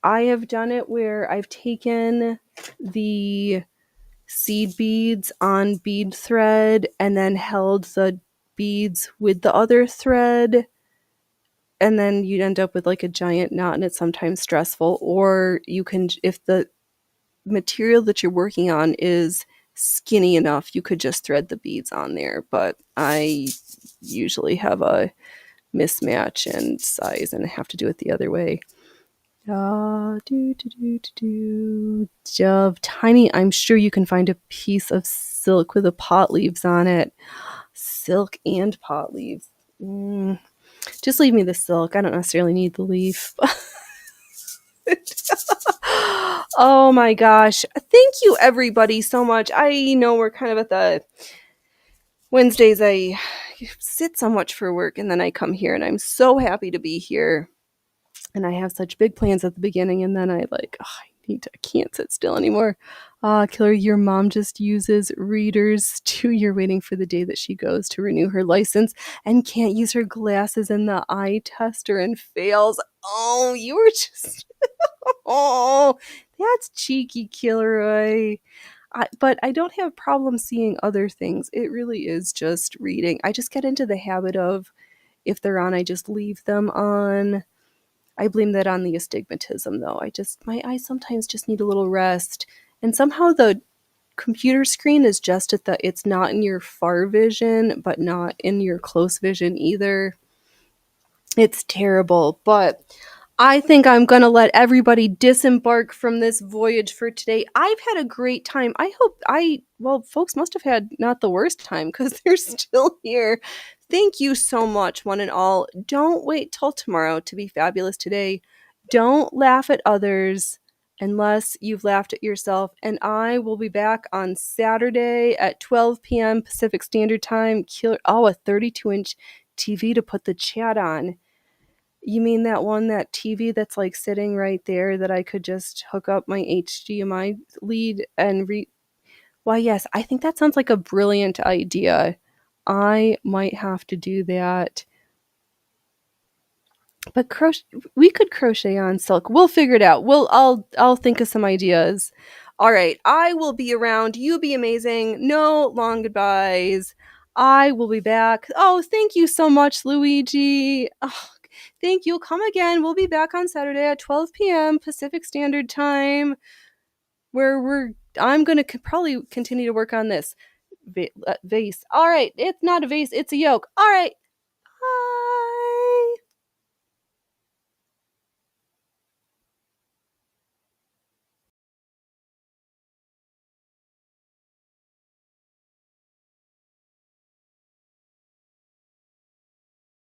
I have done it where I've taken the seed beads on bead thread and then held the beads with the other thread, and then you'd end up with like a giant knot, and it's sometimes stressful. Or you can, if the material that you're working on is skinny enough, you could just thread the beads on there. But I usually have a mismatch in size and have to do it the other way. Dove, Tiny, I'm sure you can find a piece of silk with the pot leaves on it. Silk and pot leaves. Just leave me the silk. I don't necessarily need the leaf. Oh my gosh. Thank you everybody so much. I know we're kind of at the Wednesdays. I sit so much for work and then I come here and I'm so happy to be here. And I have such big plans at the beginning and then I can't sit still anymore. Killer, your mom just uses readers too. You're waiting for the day that she goes to renew her license and can't use her glasses in the eye tester and fails. Oh, you were just... Oh, that's cheeky, Kilroy. But I don't have problems seeing other things. It really is just reading. I just get into the habit of, If they're on, I just leave them on. I blame that on the astigmatism, though. My eyes sometimes just need a little rest. And somehow the computer screen is just it's not in your far vision, but not in your close vision either. It's terrible, but I think I'm going to let everybody disembark from this voyage for today. I've had a great time. Well, folks must have had not the worst time because they're still here. Thank you so much, one and all. Don't wait till tomorrow to be fabulous today. Don't laugh at others unless you've laughed at yourself. And I will be back on Saturday at 12 p.m. Pacific Standard Time. A 32-inch TV to put the chat on. You mean that TV that's like sitting right there that I could just hook up my HDMI lead and Why, yes, I think that sounds like a brilliant idea. I might have to do that. But we could crochet on silk. We'll figure it out. I'll think of some ideas. All right, I will be around. You be amazing. No long goodbyes. I will be back. Oh, thank you so much, Luigi. Oh, thank you. Come again. We'll be back on Saturday at 12 p.m. Pacific Standard Time, where I'm going to probably continue to work on this vase. All right, it's not a vase, it's a yoke. All right.